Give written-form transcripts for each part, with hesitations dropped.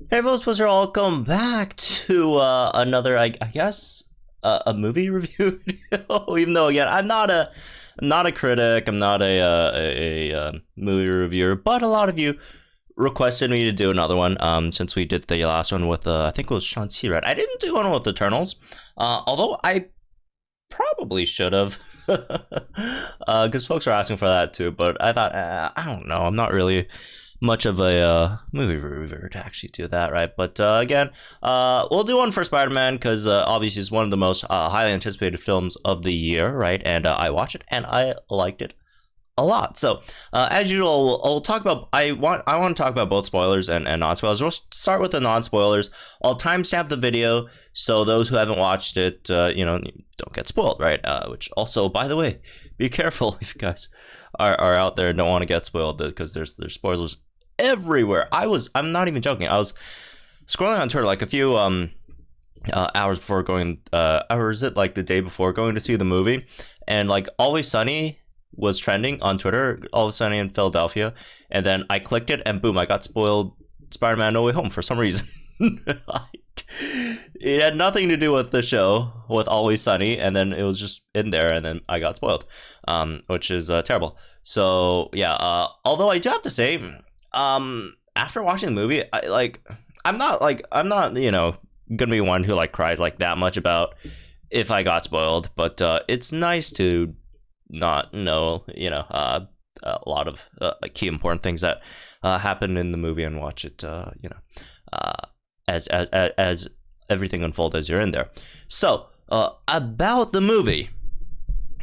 Hey, folks, welcome back to another, I guess, a movie review video. Even though, again, I'm not a critic, I'm not a movie reviewer, but a lot of you requested me to do another one. Since we did the last one with, I think it was Shang-Chi, right? I didn't do one with Eternals, although I probably should have, because folks are asking for that too. But I thought, I don't know, I'm not really much of a movie reviewer to actually do that, right? But again, we'll do one for Spider-Man because obviously it's one of the most highly anticipated films of the year, right? And I watched it and I liked it a lot. So as usual, we'll talk about. I want to talk about both spoilers and non-spoilers. We'll start with the non-spoilers. I'll timestamp the video so those who haven't watched it, don't get spoiled, right? Which also, by the way, be careful if you guys are out there and don't want to get spoiled because there's spoilers everywhere. I'm not even joking. I was scrolling on Twitter like a few hours before going, or is it like the day before going to see the movie, and like Always Sunny was trending on Twitter, Always Sunny in Philadelphia, and then I clicked it and boom, I got spoiled Spider-Man No Way Home for some reason. It had nothing to do with the show, with Always Sunny, and then it was just in there, and then I got spoiled, which is terrible. So yeah, although I do have to say, after watching the movie, I'm not gonna be one who like cried like that much about if I got spoiled, but it's nice to not know a lot of key important things that happen in the movie and watch it as everything unfolds as you're in there. So about the movie,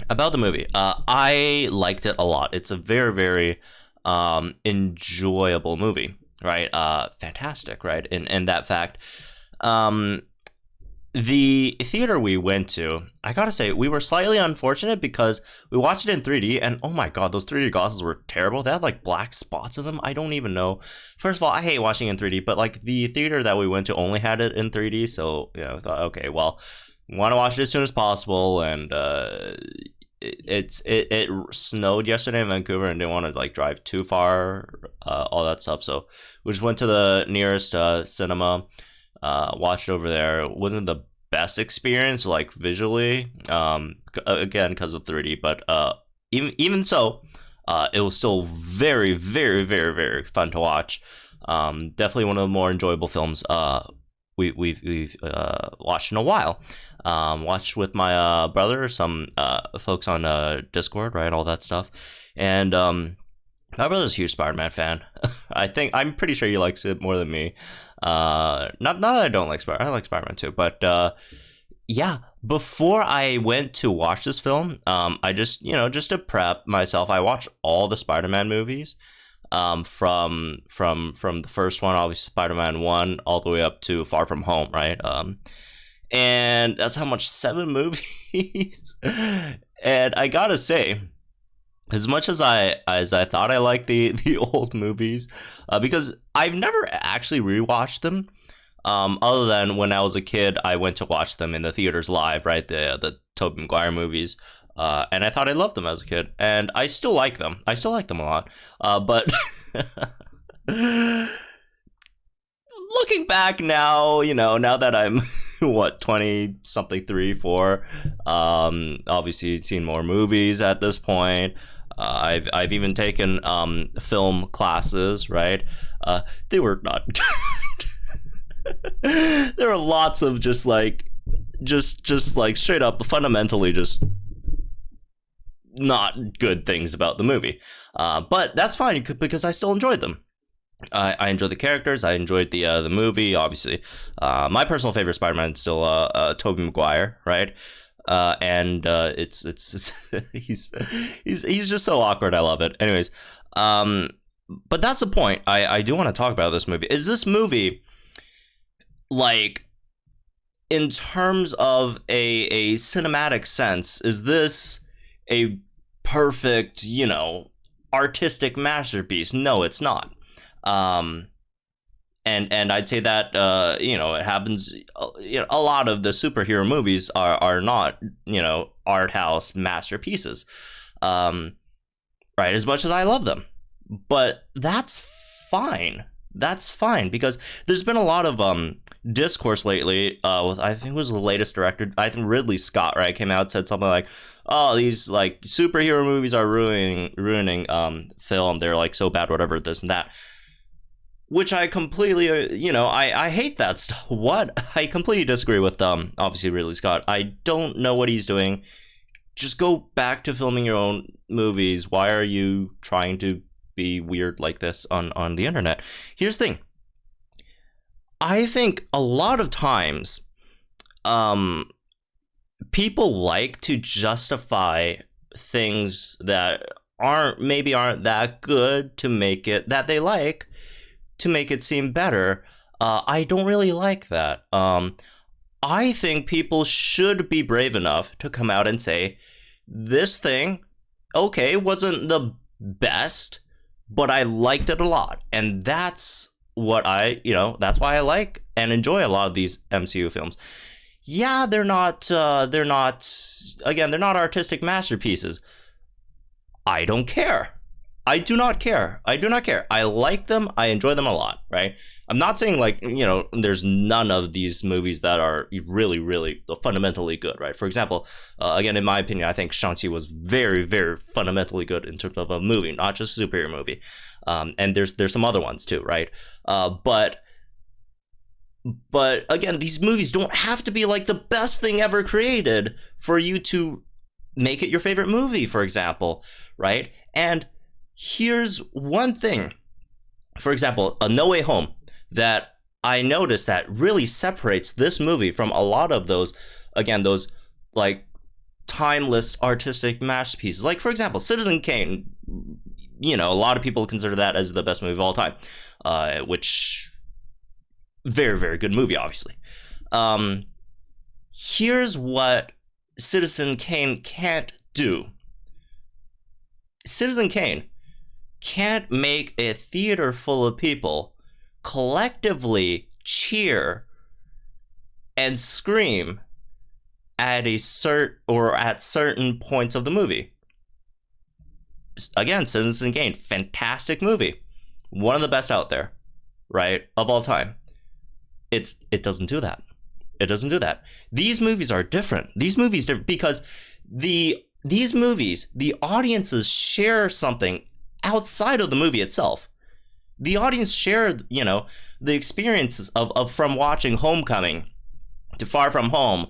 I liked it a lot. It's a very, very enjoyable movie, right? Fantastic, right? And that fact, the theater we went to, I gotta say, we were slightly unfortunate because we watched it in 3D, and oh my god, those 3D glasses were terrible. They had like black spots in them. I don't even know. First of all, I hate watching in 3D, but like the theater that we went to only had it in 3D, so I thought, okay, well, we want to watch it as soon as possible, and it snowed yesterday in Vancouver and didn't want to like drive too far, all that stuff. So we just went to the nearest cinema, watched it over there. It wasn't the best experience like visually, again because of 3D, but even so, it was still very, very, very, very fun to watch. Definitely one of the more enjoyable films we've watched in a while. Watched with my brother, some folks on Discord, right, all that stuff, and my brother's a huge Spider-Man fan. I'm pretty sure he likes it more than me. Not that I don't like Spider-Man, I like Spider-Man too, but yeah. Before I went to watch this film, I just to prep myself, I watched all the Spider-Man movies, from the first one, obviously Spider-Man 1, all the way up to Far From Home, right? And that's how much, 7 movies. And I gotta say, as much as I thought I liked the old movies, because I've never actually rewatched them, other than when I was a kid, I went to watch them in the theaters live, right? The Tobey Maguire movies. And I thought I loved them as a kid, and I still like them. I still like them a lot. But looking back now, now that I'm what, 20 something, 3 4, obviously seen more movies at this point. I've even taken film classes, right? They were not good. There were lots of just like straight up fundamentally just not good things about the movie, but that's fine because I still enjoyed them. I enjoyed the characters. I enjoyed the movie. Obviously, my personal favorite Spider-Man is still Tobey Maguire, right? And it's he's just so awkward. I love it. Anyways, but that's the point. I do want to talk about this movie. Is this movie, like, in terms of a cinematic sense, is this a perfect, artistic masterpiece? No, it's not. And I'd say that it happens. A lot of the superhero movies are not art house masterpieces, right? As much as I love them, but that's fine. That's fine, because there's been a lot of discourse lately with, I think it was the latest director, I think Ridley Scott, right, came out and said something like, oh, these like superhero movies are ruining film, they're like so bad, whatever, this and that, which I completely I hate that stuff. What? I completely disagree with obviously Ridley Scott. I don't know what he's doing. Just go back to filming your own movies. Why are you trying to be weird like this on the internet? Here's the thing. I think a lot of times people like to justify things that aren't that good to make it that they like, to make it seem better. I don't really like that. I think people should be brave enough to come out and say, this thing, okay, wasn't the best, but I liked it a lot. And that's what that's why I like and enjoy a lot of these MCU films. Yeah, they're not artistic masterpieces. I don't care. I do not care. I like them. I enjoy them a lot, right? I'm not saying like, there's none of these movies that are really, really fundamentally good, right? For example, again, in my opinion, I think Shang-Chi was very, very fundamentally good in terms of a movie, not just a superhero movie. And there's some other ones too, right? But again, these movies don't have to be like the best thing ever created for you to make it your favorite movie, for example, right? And here's one thing, for example, A No Way Home, that I noticed that really separates this movie from a lot of those like timeless artistic masterpieces. Like, for example, Citizen Kane, a lot of people consider that as the best movie of all time, which very, very good movie, obviously. Here's what Citizen Kane can't do. Citizen Kane can't make a theater full of people collectively cheer and scream at certain points of the movie. Again, Citizen Kane, fantastic movie, one of the best out there, right, of all time. It doesn't do that. It doesn't do that. These movies are different. Because these movies, the audiences share something outside of the movie itself. The audience share, the experiences of from watching Homecoming to Far From Home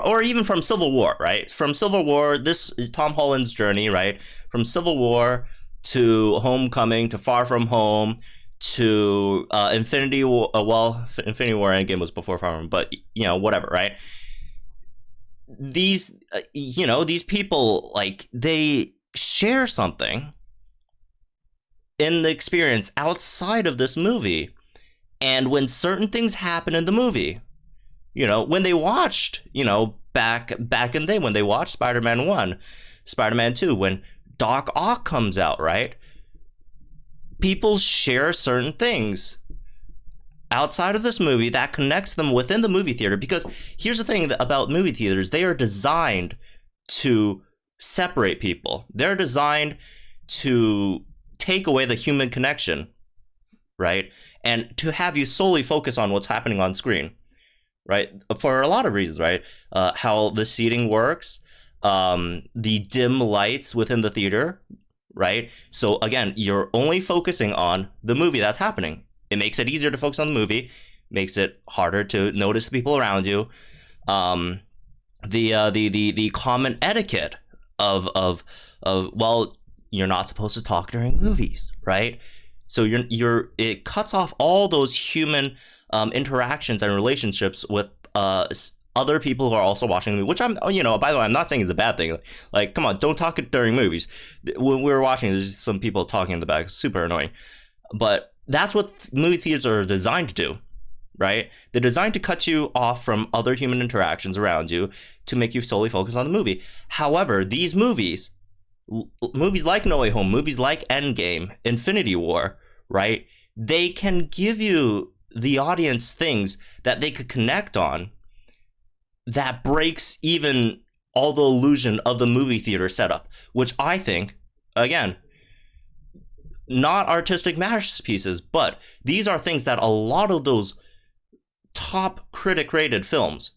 or even from Civil War, right? From Civil War, this is Tom Holland's journey, right? From Civil War to Homecoming to Far From Home to Infinity War. Infinity War Endgame was before Far From Home, but whatever, right? These people, like, they share something in the experience outside of this movie. And when certain things happen in the movie, when they watched, back in the day, when they watched Spider-Man 1, Spider-Man 2, when Doc Ock comes out, right? People share certain things outside of this movie that connects them within the movie theater. Because here's the thing about movie theaters, they are designed to separate people. They're designed to take away the human connection, right? And to have you solely focus on what's happening on screen, right? For a lot of reasons, right? How the seating works, the dim lights within the theater, right? So again, you're only focusing on the movie that's happening. It makes it easier to focus on the movie, makes it harder to notice the people around you. The common etiquette of well, you're not supposed to talk during movies, right? So it cuts off all those human interactions and relationships with other people who are also watching the movie, which by the way, I'm not saying it's a bad thing. Like, come on, don't talk during movies. When we were watching, there's some people talking in the back, super annoying. But that's what movie theaters are designed to do, right? They're designed to cut you off from other human interactions around you to make you solely focus on the movie. However, these movies like No Way Home, movies like Endgame, Infinity War, right? They can give you, the audience, things that they could connect on that breaks even all the illusion of the movie theater setup, which I think, again, not artistic masterpieces, but these are things that a lot of those top critic rated films,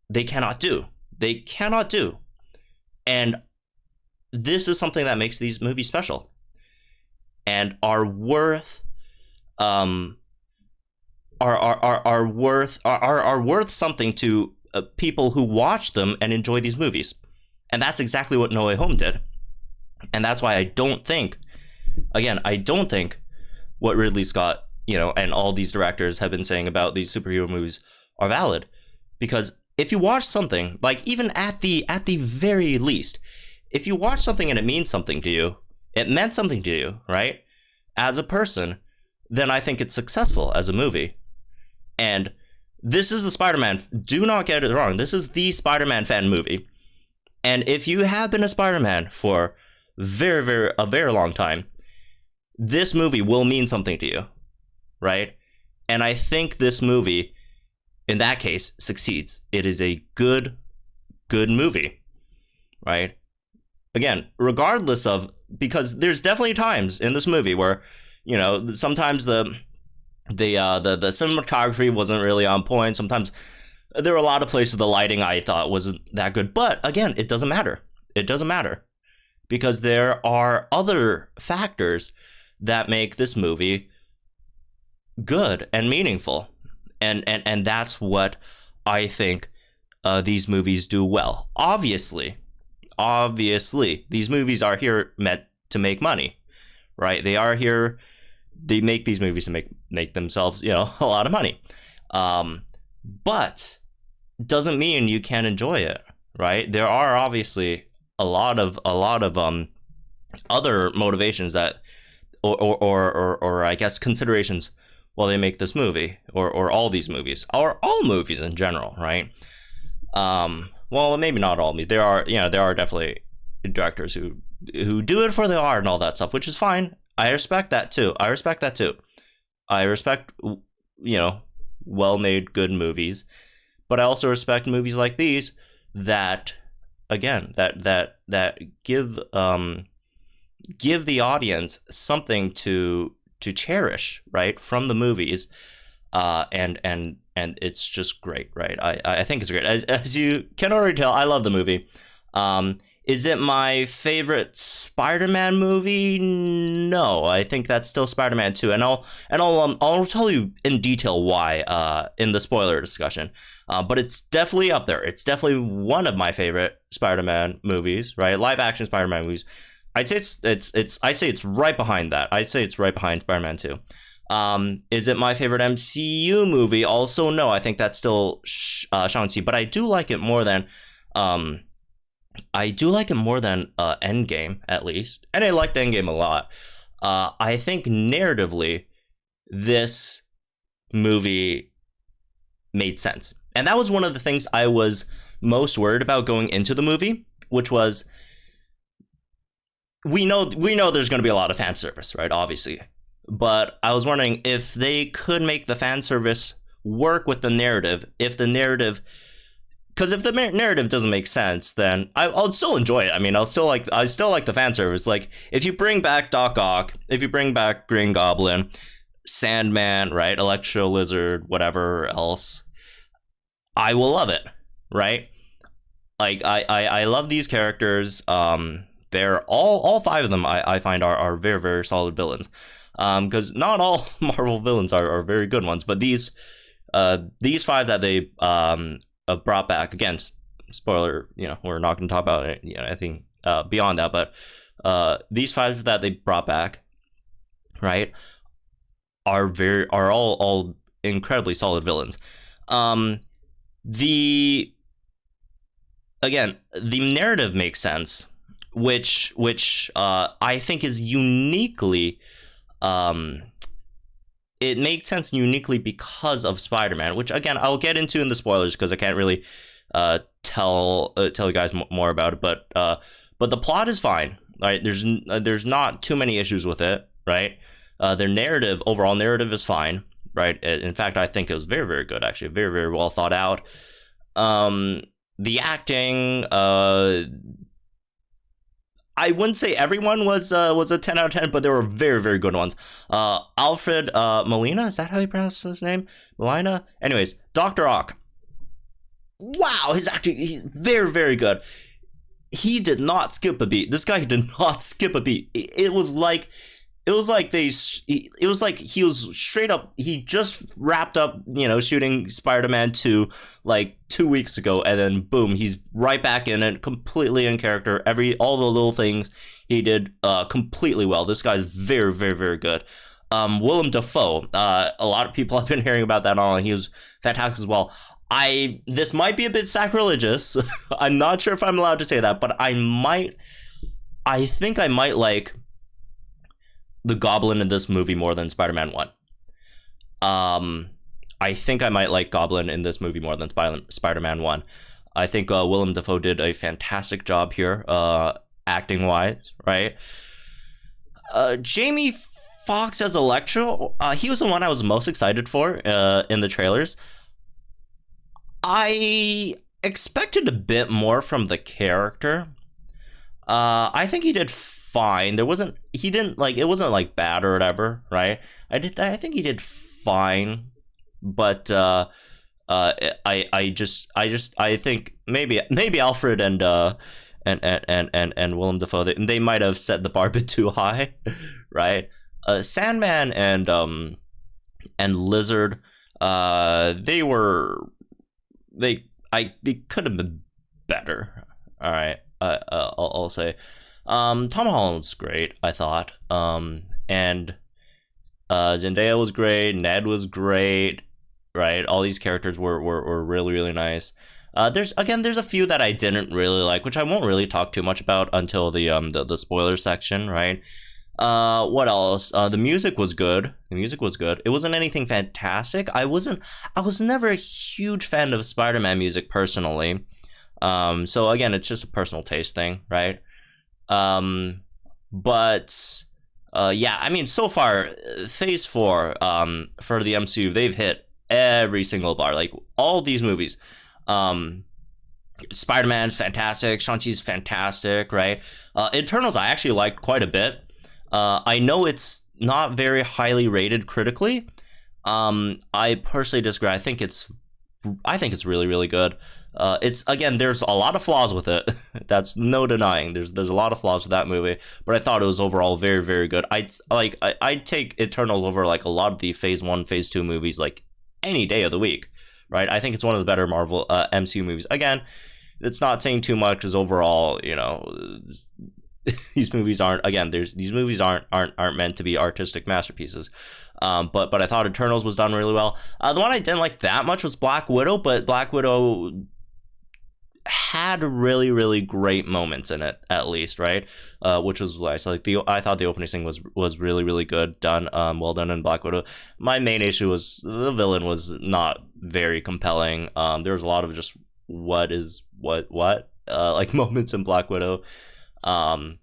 they cannot do. They cannot do. And this is something that makes these movies special and are worth worth something to people who watch them and enjoy these movies. And that's exactly what No Way Home did. And that's why I don't think what Ridley Scott, and all these directors have been saying about these superhero movies are valid. Because if you watch something, like even at the very least, if you watch something and it means something to you, it meant something to you, right? As a person, then I think it's successful as a movie. And this is the Spider-Man. Do not get it wrong. This is the Spider-Man fan movie. And if you have been a Spider-Man for a very long time, this movie will mean something to you, right? And I think this movie, in that case, succeeds. It is a good movie, right? Again, regardless of, because there's definitely times in this movie where, sometimes the cinematography wasn't really on point. Sometimes there were a lot of places the lighting I thought wasn't that good. But again, it doesn't matter. It doesn't matter because there are other factors that make this movie good and meaningful. And that's what I think these movies do well. Obviously, these movies are here meant to make money, right? They make these movies to make themselves, a lot of money. But doesn't mean you can't enjoy it, right? There are obviously a lot of other motivations that or I guess considerations while they make this movie or all these movies or all movies in general, right? Well, maybe not all movies. There are definitely directors who do it for the art and all that stuff, which is fine. I respect that too. I respect, well-made, good movies, but I also respect movies like these that, again, that give the audience something to cherish, right, from the movies, and it's just great, right? I think it's great. As you can already tell, I love the movie. Is it my favorite Spider-Man movie? No, I think that's still Spider-Man 2, and I'll tell you in detail why in the spoiler discussion. But it's definitely up there. It's definitely one of my favorite Spider-Man movies, right? Live action Spider-Man movies. I'd say it's right behind that. I'd say it's right behind Spider-Man 2. Is it my favorite MCU movie? Also, no. I think that's still Shang-Chi, but I do like it more than Endgame, at least. And I liked Endgame a lot. I think narratively, this movie made sense. And that was one of the things I was most worried about going into the movie, which was, we know there's going to be a lot of fan service, right? Obviously. But I was wondering if they could make the fan service work with the narrative. Because if the narrative doesn't make sense, then I'll still enjoy it. I mean, I still like the fan service. Like, if you bring back Doc Ock, if you bring back Green Goblin, Sandman, right, Electro Lizard, whatever else, I will love it, right? Like, I love these characters. They're all five of them I find are very, very solid villains. Because not all Marvel villains are very good ones, but these five that they brought back, again, spoiler, we're not going to talk about it, I think beyond that, but these five that they brought back, right, are all incredibly solid villains. The narrative makes sense, which I think is uniquely, it makes sense uniquely because of Spider-Man, which, again, I'll get into in the spoilers because I can't really tell you guys more about it. But the plot is fine, right? There's not too many issues with it, right? Their overall narrative is fine, right? In fact, I think it was very, very good, actually, very, very well thought out. The acting, I wouldn't say everyone was a 10 out of 10, but there were very, very good ones. Alfred Molina, is that how you pronounce his name? Molina? Anyways, Dr. Ock. Wow, his acting, he's very, very good. He did not skip a beat. This guy did not skip a beat. It was like he was straight up, he just wrapped up, shooting Spider-Man 2 like 2 weeks ago, and then boom, he's right back in it, completely in character. All the little things he did completely well. This guy's very, very, very good. Willem Dafoe, a lot of people have been hearing about that on, and he was fantastic as well. This might be a bit sacrilegious. I'm not sure if I'm allowed to say that, but I think I might like the Goblin in this movie more than Spider-Man 1. I think I might like Goblin in this movie more than Spider-Man 1. I think Willem Dafoe did a fantastic job here, acting-wise, right? Jamie Foxx as Electro, he was the one I was most excited for in the trailers. I expected a bit more from the character. I think he did fine. It wasn't like bad or whatever, right? I think he did fine, but I think maybe Alfred and Willem Dafoe, they might have set the bar a bit too high, right? Sandman and Lizard, they could have been better. All right, I'll say. Tom Holland's great, I thought. And Zendaya was great. Ned was great. Right, all these characters were really, really nice. There's a few that I didn't really like, which I won't really talk too much about until the spoiler section, right? What else? The music was good. It wasn't anything fantastic. I was never a huge fan of Spider-Man music personally. So again, it's just a personal taste thing, right? But yeah, I mean, so far, Phase 4 for the MCU, they've hit every single bar. Like, all these movies. Spider-Man's fantastic. Shang-Chi's fantastic, right? Eternals I actually liked quite a bit. I know it's not very highly rated critically. I personally disagree. I think it's really, really good. There's a lot of flaws with it. That's no denying. There's a lot of flaws with that movie, but I thought it was overall very, very good. I'd take Eternals over like a lot of the Phase 1, Phase 2 movies like any day of the week, right? I think it's one of the better Marvel MCU movies. Again, it's not saying too much because overall, these movies aren't meant to be artistic masterpieces. But I thought Eternals was done really well. The one I didn't like that much was Black Widow, but Black Widow had really, really great moments in it, at least, right? Which was nice. I thought the opening scene was really, really good, done, well done in Black Widow. My main issue was the villain was not very compelling. There was a lot of just what like moments in Black Widow. I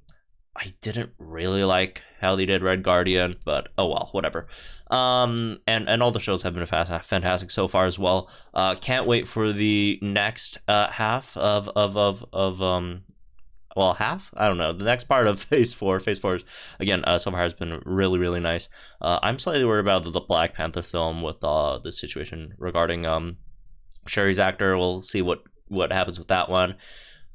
didn't really like how they did Red Guardian, but oh well, whatever. And all the shows have been fantastic so far as well. Can't wait for the next half of half? I don't know. The next part of Phase 4. Phase 4 is, again, so far has been really, really nice. I'm slightly worried about the Black Panther film with the situation regarding Shuri's actor. We'll see what happens with that one.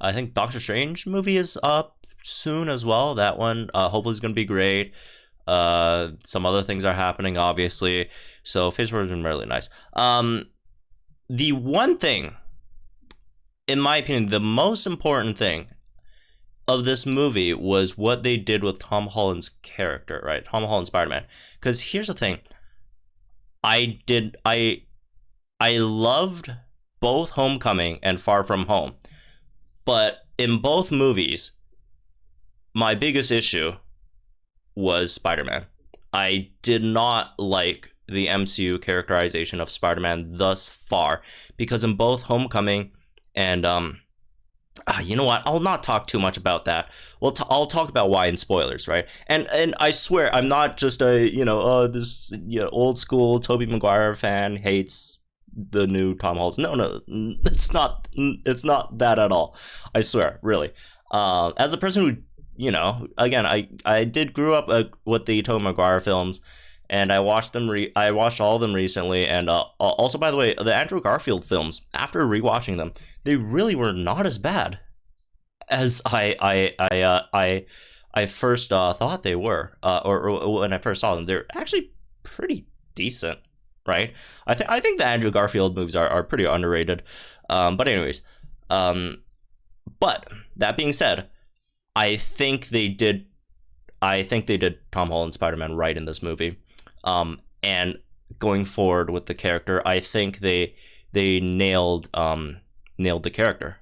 I think Doctor Strange movie is up soon as well. That one hopefully is going to be great. Some other things are happening, obviously. So Phase 4 has been really nice. The one thing, in my opinion, the most important thing of this movie was what they did with Tom Holland's character, right? Tom Holland Spider-Man. Because here's the thing. I loved both Homecoming and Far From Home. But in both movies, my biggest issue was Spider-Man. I did not like the MCU characterization of Spider-Man thus far, because in both Homecoming and you know what? I'll not talk too much about that. Well, I'll talk about why in spoilers, right? And I swear I'm not just a this old school Tobey Maguire fan hates the new Tom Holland. No, it's not that at all. I swear, really. As a person who you know, again, I did grew up with the Tobey Maguire films, and I watched them. I watched all of them recently, and also, by the way, the Andrew Garfield films. After rewatching them, they really were not as bad as I first thought they were, or when I first saw them. They're actually pretty decent, right? I think the Andrew Garfield movies are pretty underrated. But anyways, but that being said, I think they did. I think they did Tom Holland Spider-Man right in this movie. And going forward with the character, I think they nailed the character.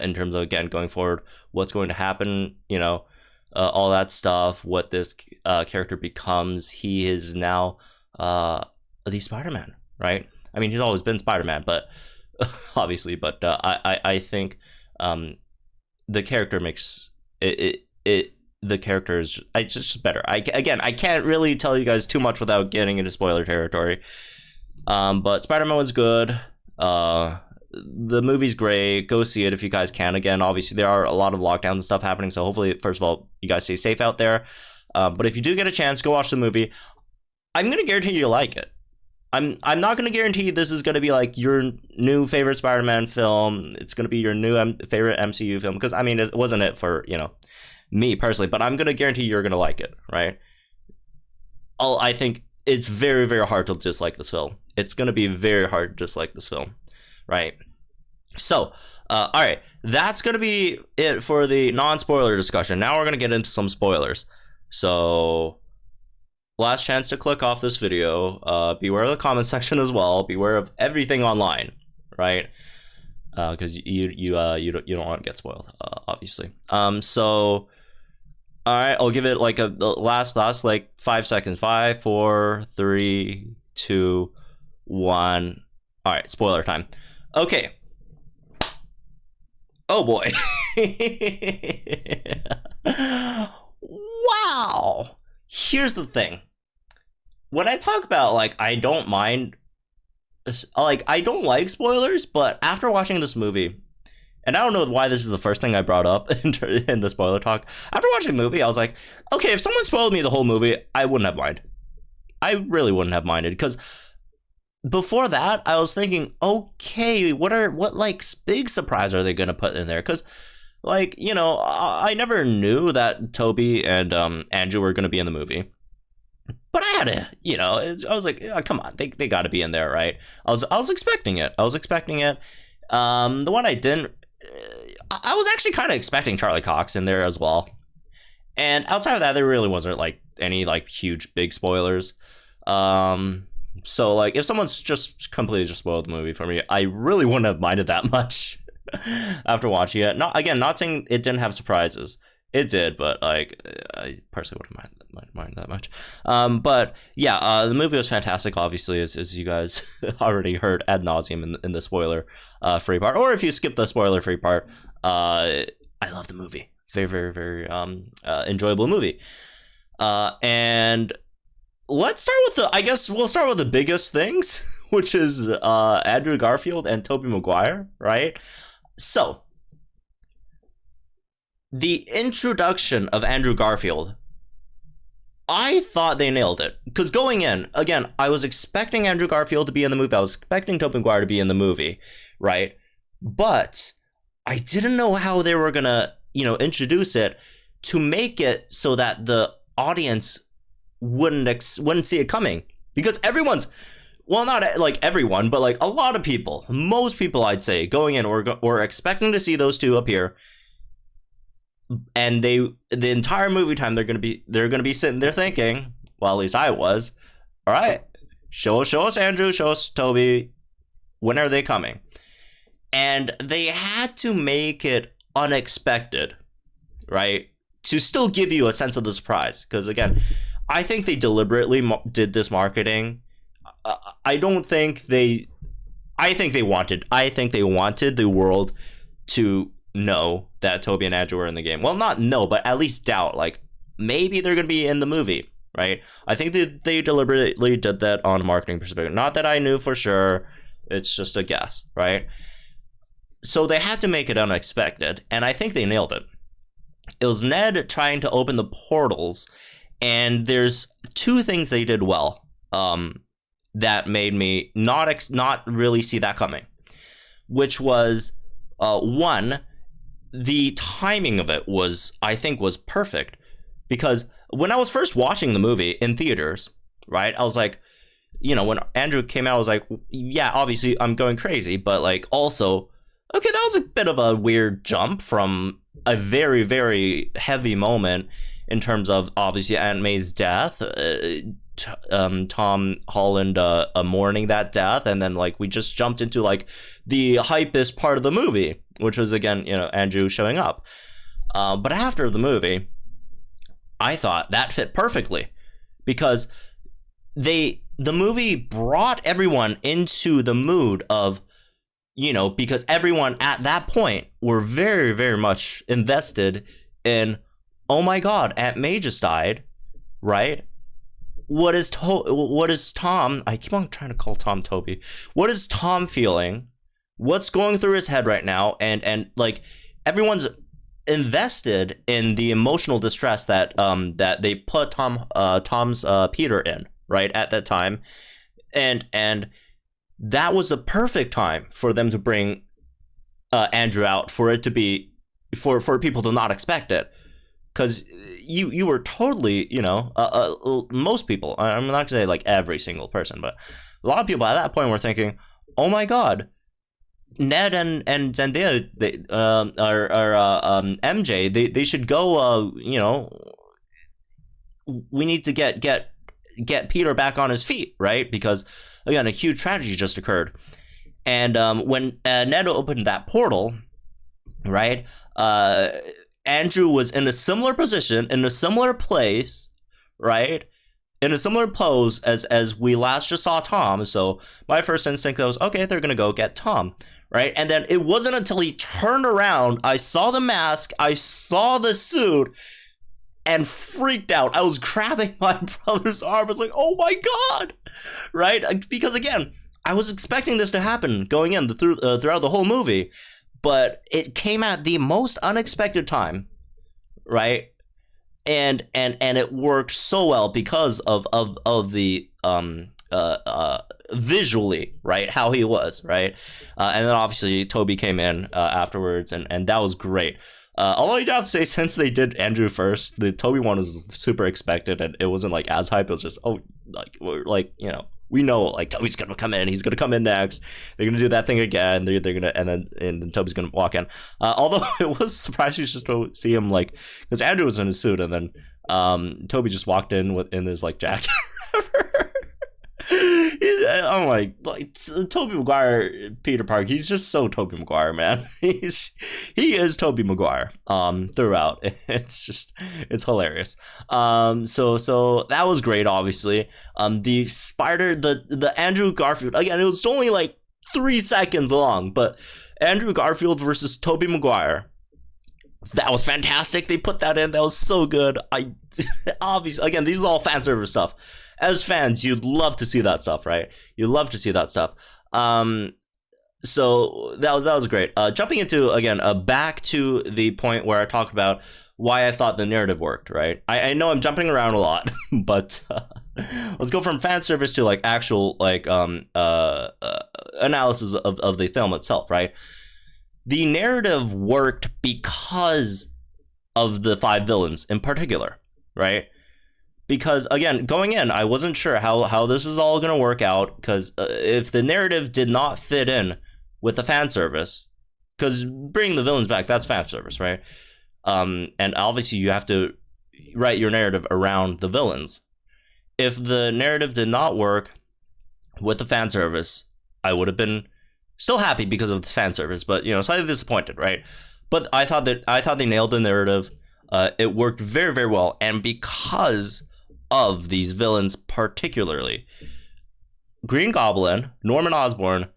In terms of, again, going forward, what's going to happen, you know, all that stuff, what this character becomes. He is now the Spider-Man, right? I mean, he's always been Spider-Man, but obviously, but I think the character makes it the character is it's just better. I can't really tell you guys too much without getting into spoiler territory. But Spider-Man was good. The movie's great. Go see it if you guys can. Again, obviously there are a lot of lockdowns and stuff happening, so hopefully, first of all, you guys stay safe out there. But if you do get a chance, go watch the movie. I'm gonna guarantee you'll like it. I'm not gonna guarantee this is gonna be like your new favorite Spider-Man film. It's gonna be your new favorite MCU film, because I mean, it wasn't it for, you know, me personally. But I'm gonna guarantee you're gonna like it, right? I think it's very, very hard to dislike this film. It's gonna be very hard to dislike this film, right? So, all right, that's gonna be it for the non-spoiler discussion. Now we're gonna get into some spoilers. So, last chance to click off this video. Beware of the comment section as well. Beware of everything online, right? Because you don't want to get spoiled, obviously. So, all right, I'll give it like the last like 5 seconds. 5, 4, 3, 2, 1. All right, spoiler time. Okay. Oh boy. Wow. Here's the thing. When I talk about, like, I don't mind, like, I don't like spoilers, but after watching this movie, and I don't know why this is the first thing I brought up in the spoiler talk. After watching the movie, I was like, okay, if someone spoiled me the whole movie, I wouldn't have minded. I really wouldn't have minded, because before that, I was thinking, okay, what like big surprise are they gonna put in there? Because, like, you know, I never knew that Toby and Andrew were gonna be in the movie, but I had to, you know, I was like, oh, come on, they got to be in there, right? I was expecting it. The one I didn't, I was actually kind of expecting Charlie Cox in there as well. And outside of that, there really wasn't like any like huge big spoilers. So, like, if someone's just completely just spoiled the movie for me, I really wouldn't have minded that much after watching it. Not saying it didn't have surprises. It did, but, like, I personally wouldn't mind that much. But, yeah, the movie was fantastic, obviously, as you guys already heard ad nauseum in the spoiler free part. Or if you skip the spoiler free part, I love the movie. Very, very, very enjoyable movie. And let's start with I guess we'll start with the biggest things, which is Andrew Garfield and Tobey Maguire, right? So, the introduction of Andrew Garfield, I thought they nailed it. Because going in, again, I was expecting Andrew Garfield to be in the movie. I was expecting Tobey Maguire to be in the movie, right? But I didn't know how they were gonna, you know, introduce it to make it so that the audience wouldn't see it coming, because everyone's, well, not like everyone, but like a lot of people, most people, I'd say, going in were expecting to see those two appear, and the entire movie time they're gonna be sitting there thinking, well, at least I was, all right, show us Andrew, show us Toby, when are they coming? And they had to make it unexpected, right, to still give you a sense of the surprise, because again, I think they deliberately did this marketing. I think they wanted the world to know that Toby and Andrew were in the game. Well, not know, but at least doubt, like, maybe they're going to be in the movie, right? I think they deliberately did that on a marketing perspective. Not that I knew for sure. It's just a guess, right? So they had to make it unexpected, and I think they nailed it. It was Ned trying to open the portals, and there's two things they did well that made me not really see that coming, which was one, the timing of it was, I think, was perfect, because when I was first watching the movie in theaters, right, I was like, when Andrew came out, I was like, yeah, obviously I'm going crazy, but like also, okay, that was a bit of a weird jump from a very, very heavy moment in terms of obviously Aunt May's death, Tom Holland mourning that death, and then like we just jumped into like the hypest part of the movie, which was again, Andrew showing up. But after the movie, I thought that fit perfectly, because the movie brought everyone into the mood of, because everyone at that point were very, very much invested in, oh my God, Aunt May just died, right? What is Tom? I keep on trying to call Tom Toby. What is Tom feeling? What's going through his head right now? And like everyone's invested in the emotional distress that that they put Tom's Peter in, right, at that time, and that was the perfect time for them to bring Andrew out, for it to be for people to not expect it, because you were totally, most people, I'm not gonna say like every single person, but a lot of people at that point were thinking, oh my God, Ned and Zendaya, they MJ, they should go. We need to get Peter back on his feet, right? Because again, a huge tragedy just occurred, and when Ned opened that portal, right? Andrew was in a similar position, in a similar place, right? In a similar pose as we last just saw Tom. So my first instinct was, okay, they're gonna go get Tom, right? And then it wasn't until he turned around, I saw the mask, I saw the suit, and freaked out. I was grabbing my brother's arm. I was like, oh my God, right? Because again, I was expecting this to happen going in throughout the whole movie, but it came at the most unexpected time, right? And it worked so well because of the visually, right, how he was, right? And then obviously Toby came in afterwards, and that was great. Although you have to say, since they did Andrew first, the Toby one was super expected, and it wasn't like as hype. It was just, we know like Toby's gonna come in, he's gonna come in next, they're gonna do that thing again, they're gonna, and then Toby's gonna walk in. Although it was surprising just to see him, like, because Andrew was in his suit, and then Toby just walked in in his like jacket. I'm like Tobey Maguire, Peter Parker, he's just so Tobey Maguire, man. He is Tobey Maguire throughout. It's hilarious. So that was great, obviously. The Andrew Garfield, again, it was only like 3 seconds long, but Andrew Garfield versus Tobey Maguire, that was fantastic. They put that in. That was so good. Obviously, again, these are all fan service stuff. As fans, you'd love to see that stuff, right? You'd love to see that stuff. So that was great. Jumping into, again, back to the point where I talked about why I thought the narrative worked, right? I know I'm jumping around a lot, but let's go from fan service to like actual like analysis of the film itself, right? The narrative worked because of the 5 villains in particular, right? Because again, going in, I wasn't sure how this is all gonna work out, because if the narrative did not fit in with the fan service, because bringing the villains back, that's fan service, right? And obviously you have to write your narrative around the villains. If the narrative did not work with the fan service, I would have been still happy because of the fan service, but slightly disappointed, right? But I thought they nailed the narrative. It worked very, very well, and because of these villains, particularly Green Goblin, Norman Osborn,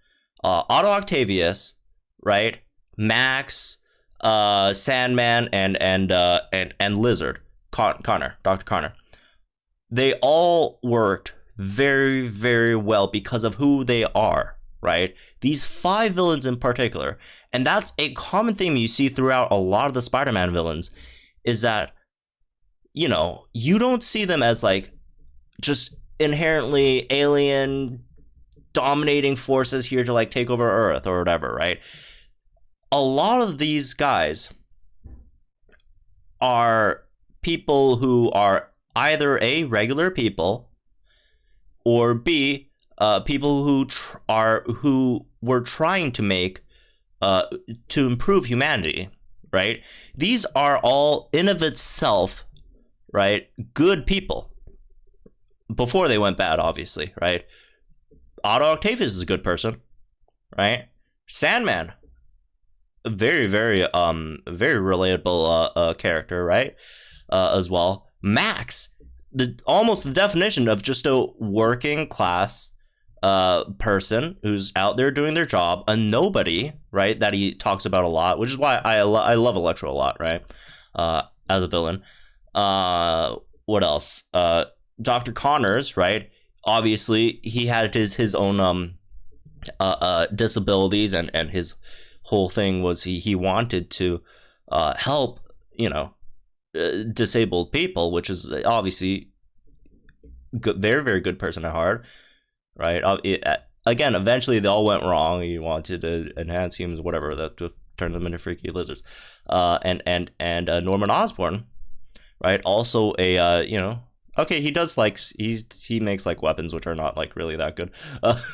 Otto Octavius, right? Max, Sandman, and Lizard, Connor, Dr. Connor. They all worked very, very well because of who they are, right? These 5 villains in particular, and that's a common theme you see throughout a lot of the Spider-Man villains, is that, you know, you don't see them as like just inherently alien dominating forces here to like take over Earth or whatever, right? A lot of these guys are people who are either A, regular people, or B, people who were trying to make to improve humanity, right? These are all in of itself, right, good people before they went bad, obviously, right? Otto Octavius is a good person, right? Sandman, a very very relatable character, right? As well. Max, almost the definition of just a working class person who's out there doing their job, a nobody, right? That he talks about a lot, which is why I love Electro a lot, right? As a villain. What else? Dr. Connors, right? Obviously, he had his own disabilities, and his whole thing was he wanted to help, you know, disabled people, which is obviously good, very very good person at heart, right? Again, eventually they all went wrong. He wanted to enhance humans, whatever, that to turn them into freaky lizards. And Norman Osborn, right? Also a you know, okay, he does like he makes like weapons which are not like really that good,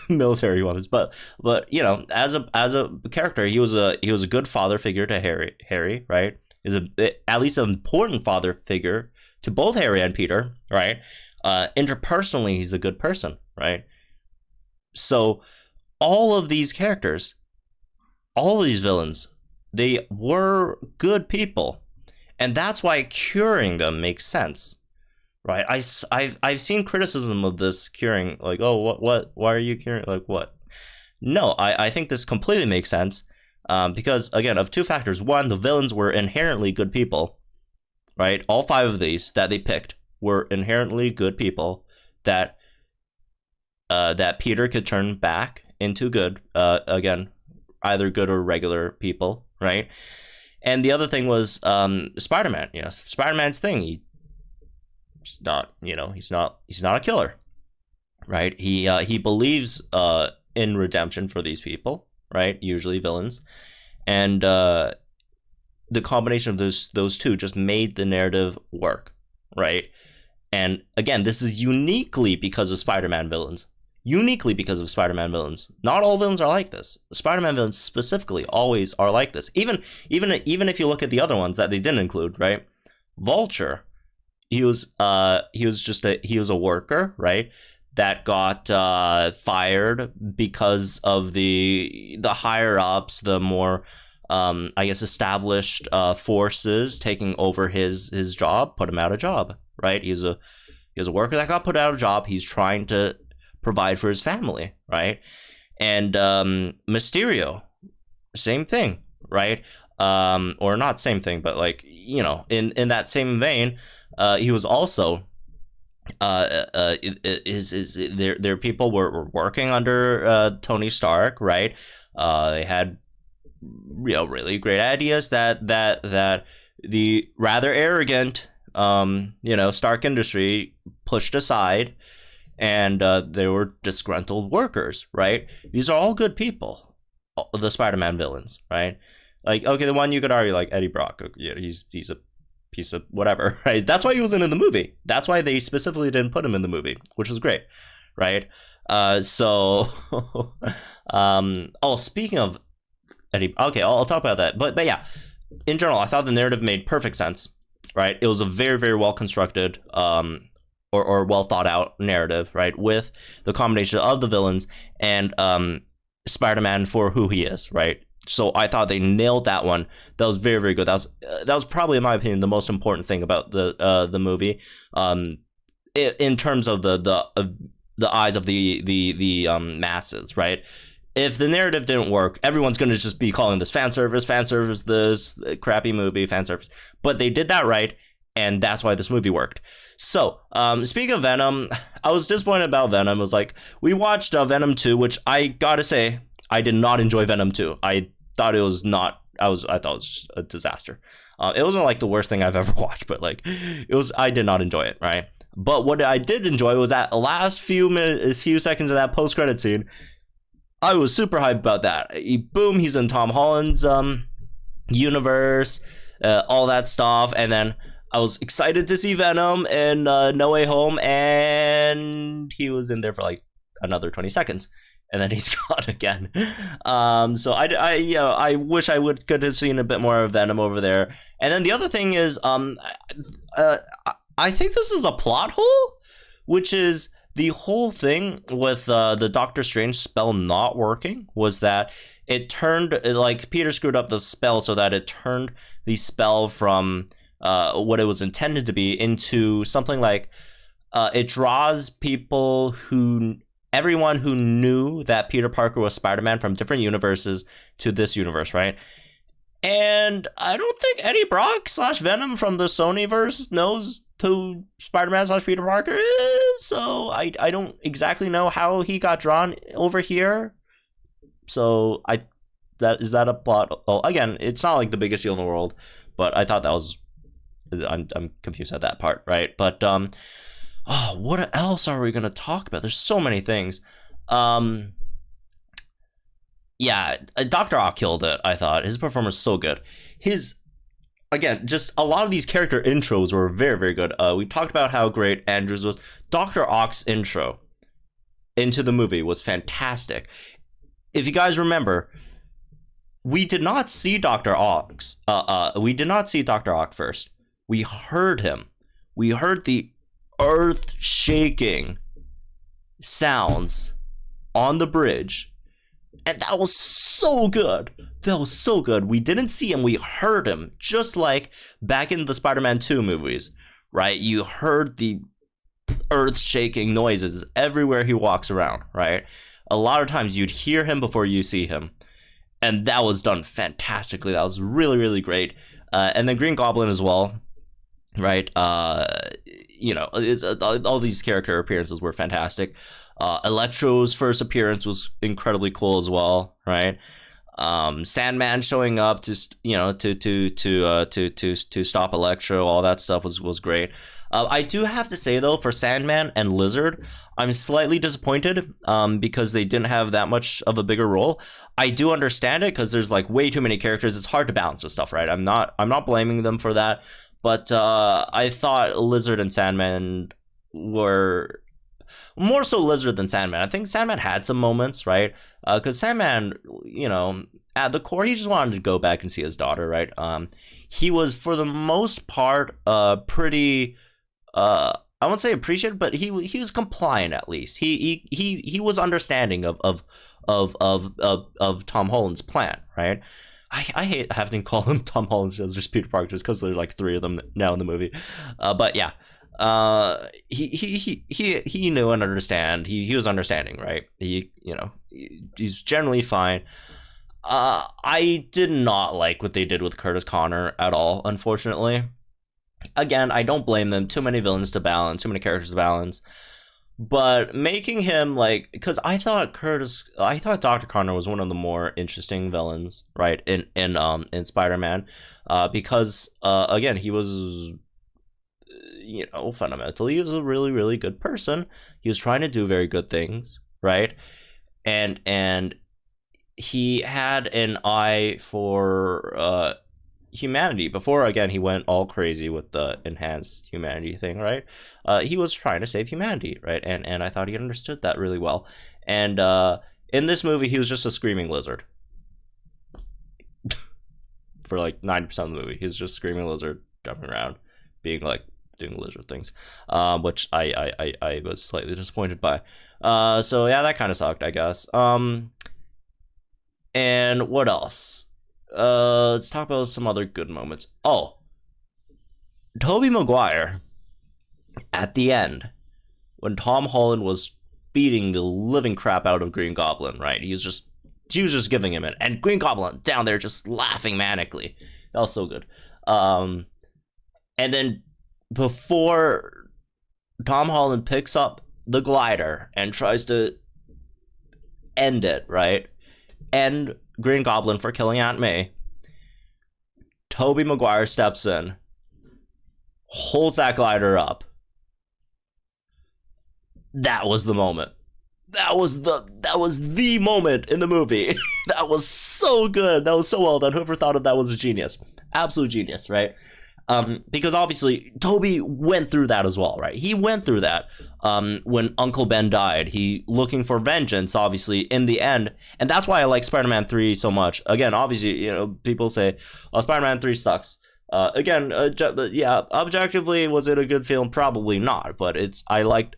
military weapons, but you know, as a character, he was a good father figure to Harry, right? Is at least an important father figure to both Harry and Peter, right? Interpersonally, he's a good person, right? So all of these characters, all of these villains, they were good people, and that's why curing them makes sense, right? I've seen criticism of this curing, like, oh, what why are you curing, like, what? No, I think this completely makes sense, because again, of two factors. One, the villains were inherently good people, right? All five of these that they picked were inherently good people that that Peter could turn back into good, again, either good or regular people, right? And the other thing was Spider-Man. You know, Spider-Man's thing. He's not, you know, he's not a killer, right? He believes in redemption for these people, right? Usually villains, and the combination of those two just made the narrative work, right? And again, this is uniquely because of Spider-Man villains. Uniquely because of Spider-Man villains. Not all villains are like this. The Spider-Man villains specifically always are like this. Even if you look at the other ones that they didn't include, right? Vulture, he was a worker, right? That got fired because of the higher ups, the more I guess established forces taking over his job, put him out of job, right? He was a worker that got put out of job. He's trying to provide for his family, right? And Mysterio, same thing, right? Or not same thing, but like, you know, in that same vein, he was also their people were working under Tony Stark, right? They had, you know, really great ideas that the rather arrogant you know, Stark Industry pushed aside, and they were disgruntled workers, right? These are all good people, the Spider-Man villains, right? Like, okay, the one you could argue, like Eddie Brock, yeah, he's a piece of whatever, right? That's why he wasn't in the movie. That's why they specifically didn't put him in the movie, which was great, right? So, oh, speaking of Eddie, okay, I'll talk about that, but yeah, in general, I thought the narrative made perfect sense, right? It was a very, very well constructed, or well thought out narrative, right? With the combination of the villains and Spider-Man for who he is, right? So I thought they nailed that one. That was very, very good. That was probably, in my opinion, the most important thing about the movie, in terms of the eyes of the masses, right? If the narrative didn't work, everyone's going to just be calling this fan service, this crappy movie, fan service. But they did that right, and that's why this movie worked. So, speaking of Venom, I was disappointed about Venom. It was like, we watched Venom 2, which I gotta say, I did not enjoy Venom 2. I thought it was not I thought it was just a disaster. It wasn't like the worst thing I've ever watched, but like I did not enjoy it, right? But what I did enjoy was that last few seconds of that post credit scene. I was super hyped about that. Boom, he's in Tom Holland's universe, all that stuff, and then I was excited to see Venom in No Way Home, and he was in there for like another 20 seconds, and then he's gone again. So I wish I could have seen a bit more of Venom over there. And then the other thing is, I think this is a plot hole, which is the whole thing with the Doctor Strange spell not working was that it turned, like, Peter screwed up the spell so that it turned the spell from what it was intended to be into something like it draws everyone who knew that Peter Parker was Spider-Man from different universes to this universe, right? And I don't think Eddie Brock / Venom from the Sonyverse knows who Spider-Man / Peter Parker is, so I don't exactly know how he got drawn over here. So is that a plot? Oh, again, it's not like the biggest deal in the world, but I thought that was, I'm confused at that part, right? But what else are we gonna talk about? There's so many things. Yeah, Dr. Ock killed it. I thought his performance was so good. Again, just a lot of these character intros were very, very good. We talked about how great Andrews was. Dr. Ock's intro into the movie was fantastic. If you guys remember, we did not see Dr. Ock. We did not see Dr. Ock first. We heard him. We heard the earth-shaking sounds on the bridge. And that was so good. That was so good. We didn't see him, we heard him. Just like back in the Spider-Man 2 movies, right? You heard the earth-shaking noises everywhere he walks around, right? A lot of times you'd hear him before you see him. And that was done fantastically. That was really, really great. And then Green Goblin as well, right? All these character appearances were fantastic. Electro's first appearance was incredibly cool as well, right? Sandman showing up to stop Electro, all that stuff was great. I do have to say though, for Sandman and Lizard, I'm slightly disappointed because they didn't have that much of a bigger role. I do understand it because there's like way too many characters. It's hard to balance this stuff, right? I'm not blaming them for that, but I thought Lizard and Sandman were more so Lizard than Sandman. I think Sandman had some moments, right? Because Sandman, at the core, he just wanted to go back and see his daughter, right? He was, for the most part, pretty, I won't say appreciative, but he was compliant at least. He was understanding of Tom Holland's plan, right? I hate having to call him Tom Holland, just Peter Parker, just because there's like 3 of them now in the movie. But yeah. He knew and understand. He was understanding, right? He's generally fine. I did not like what they did with Curtis Connor at all, unfortunately. Again, I don't blame them. Too many villains to balance, too many characters to balance. But making him because I thought Dr. Connor was one of the more interesting villains, right? In Spider-Man, because again, he was, fundamentally, he was a really, really good person. He was trying to do very good things, right? And he had an eye for humanity. Before, again, he went all crazy with the enhanced humanity thing, right? He was trying to save humanity, right? And I thought he understood that really well. And in this movie, he was just a screaming lizard. For like 90% of the movie, he's just screaming lizard, jumping around, being like, doing lizard things, which I was slightly disappointed by. So yeah, that kind of sucked, I guess. And what else? Let's talk about some other good moments. Oh, Tobey Maguire at the end, when Tom Holland was beating the living crap out of Green Goblin, right? He was just giving him it, and Green Goblin down there just laughing manically. That was so good. And then before Tom Holland picks up the glider and tries to end it, right? End Green Goblin for killing Aunt May. Tobey Maguire steps in, holds that glider up. That was the moment. That was the moment in the movie. That was so good. That was so well done. Whoever thought of that was a genius. Absolute genius, right? Because obviously Toby went through that as well, right? He went through that when Uncle Ben died. He looking for vengeance, obviously, in the end. And that's why I like Spider-Man 3 so much. Again, obviously, people say, oh, Spider-Man 3 sucks. Objectively, was it a good film? Probably not, but I liked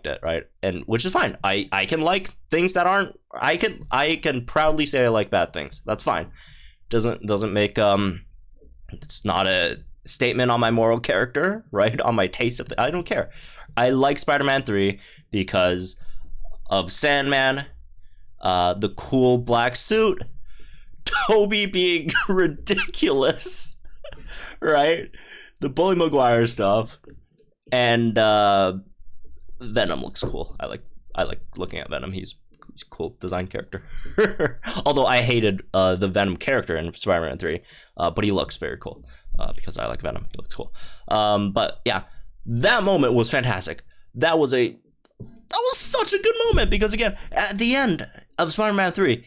it, right? And which is fine. I can like things that aren't. I can proudly say I like bad things. That's fine. Doesn't make it's not a statement on my moral character, right? On my taste of I don't care. I like Spider-Man 3 because of Sandman, the cool black suit, Toby being ridiculous. Right, the Bully Maguire stuff, and Venom looks cool. I like looking at Venom. He's a cool design character. Although I hated the Venom character in Spider-Man 3, but he looks very cool because I like Venom. He looks cool. But yeah, that moment was fantastic. That was such a good moment because again, at the end of Spider-Man 3,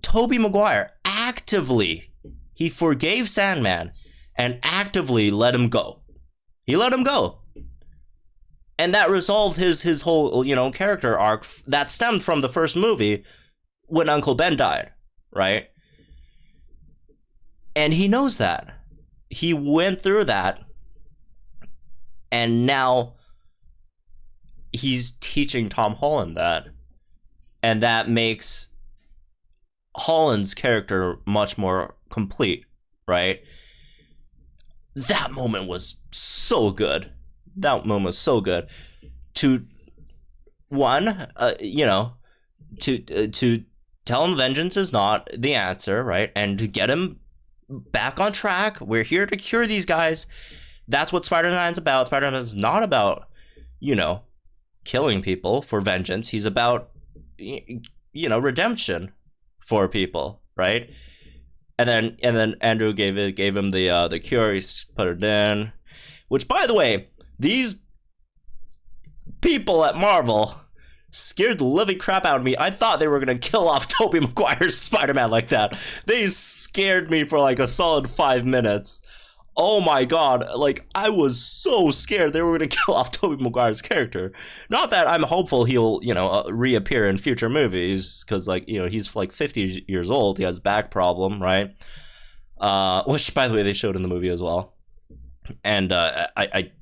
Tobey Maguire actively. He forgave Sandman and actively let him go. He let him go. And that resolved his whole, character arc that stemmed from the first movie when Uncle Ben died, right? And he knows that. He went through that. And now he's teaching Tom Holland that. And that makes Holland's character much more complete, right? That moment was so good. That moment was so good. To one, to tell him vengeance is not the answer, right? And to get him back on track. We're here to cure these guys. That's what Spider-Man's about. Spider-Man's not about, killing people for vengeance. He's about, redemption for people, right? And then Andrew gave him the cure. He put it in, which, by the way, these people at Marvel scared the living crap out of me. I thought they were gonna kill off Tobey Maguire's Spider-Man like that. They scared me for like a solid 5 minutes. Oh my god, like I was so scared they were gonna kill off Tobey Maguire's character. Not that I'm hopeful he'll, reappear in future movies, because he's like 50 years old. He has back problem, right? Which, by the way, they showed in the movie as well. And I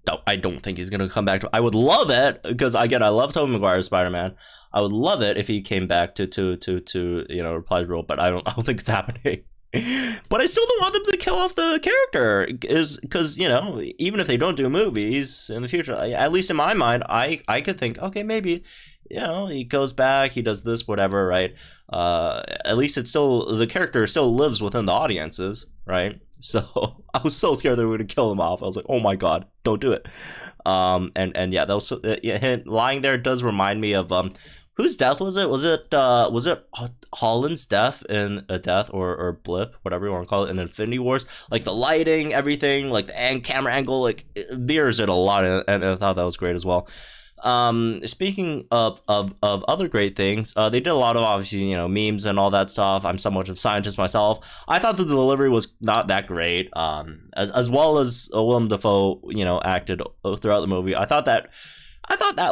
don't think he's gonna come back to. I would love it because again, I love Tobey Maguire's Spider-Man. I would love it if he came back to reprise role, but I don't think it's happening. But I still don't want them to kill off the character, because even if they don't do movies in the future, at least in my mind, I could think, okay, maybe he goes back, he does this, whatever, right? At least the character still lives within the audiences, right? So I was so scared they were gonna kill him off. I was like, oh my god, don't do it. And yeah, that was him lying there does remind me of whose death was it? Was it Holland's death in a death or blip, whatever you want to call it, in Infinity Wars? Like the lighting, everything, like the camera angle, like it mirrors it a lot, and I thought that was great as well. Speaking of other great things, they did a lot of obviously memes and all that stuff. I'm somewhat of a scientist myself. I thought the delivery was not that great. As well as Willem Dafoe acted throughout the movie. I thought that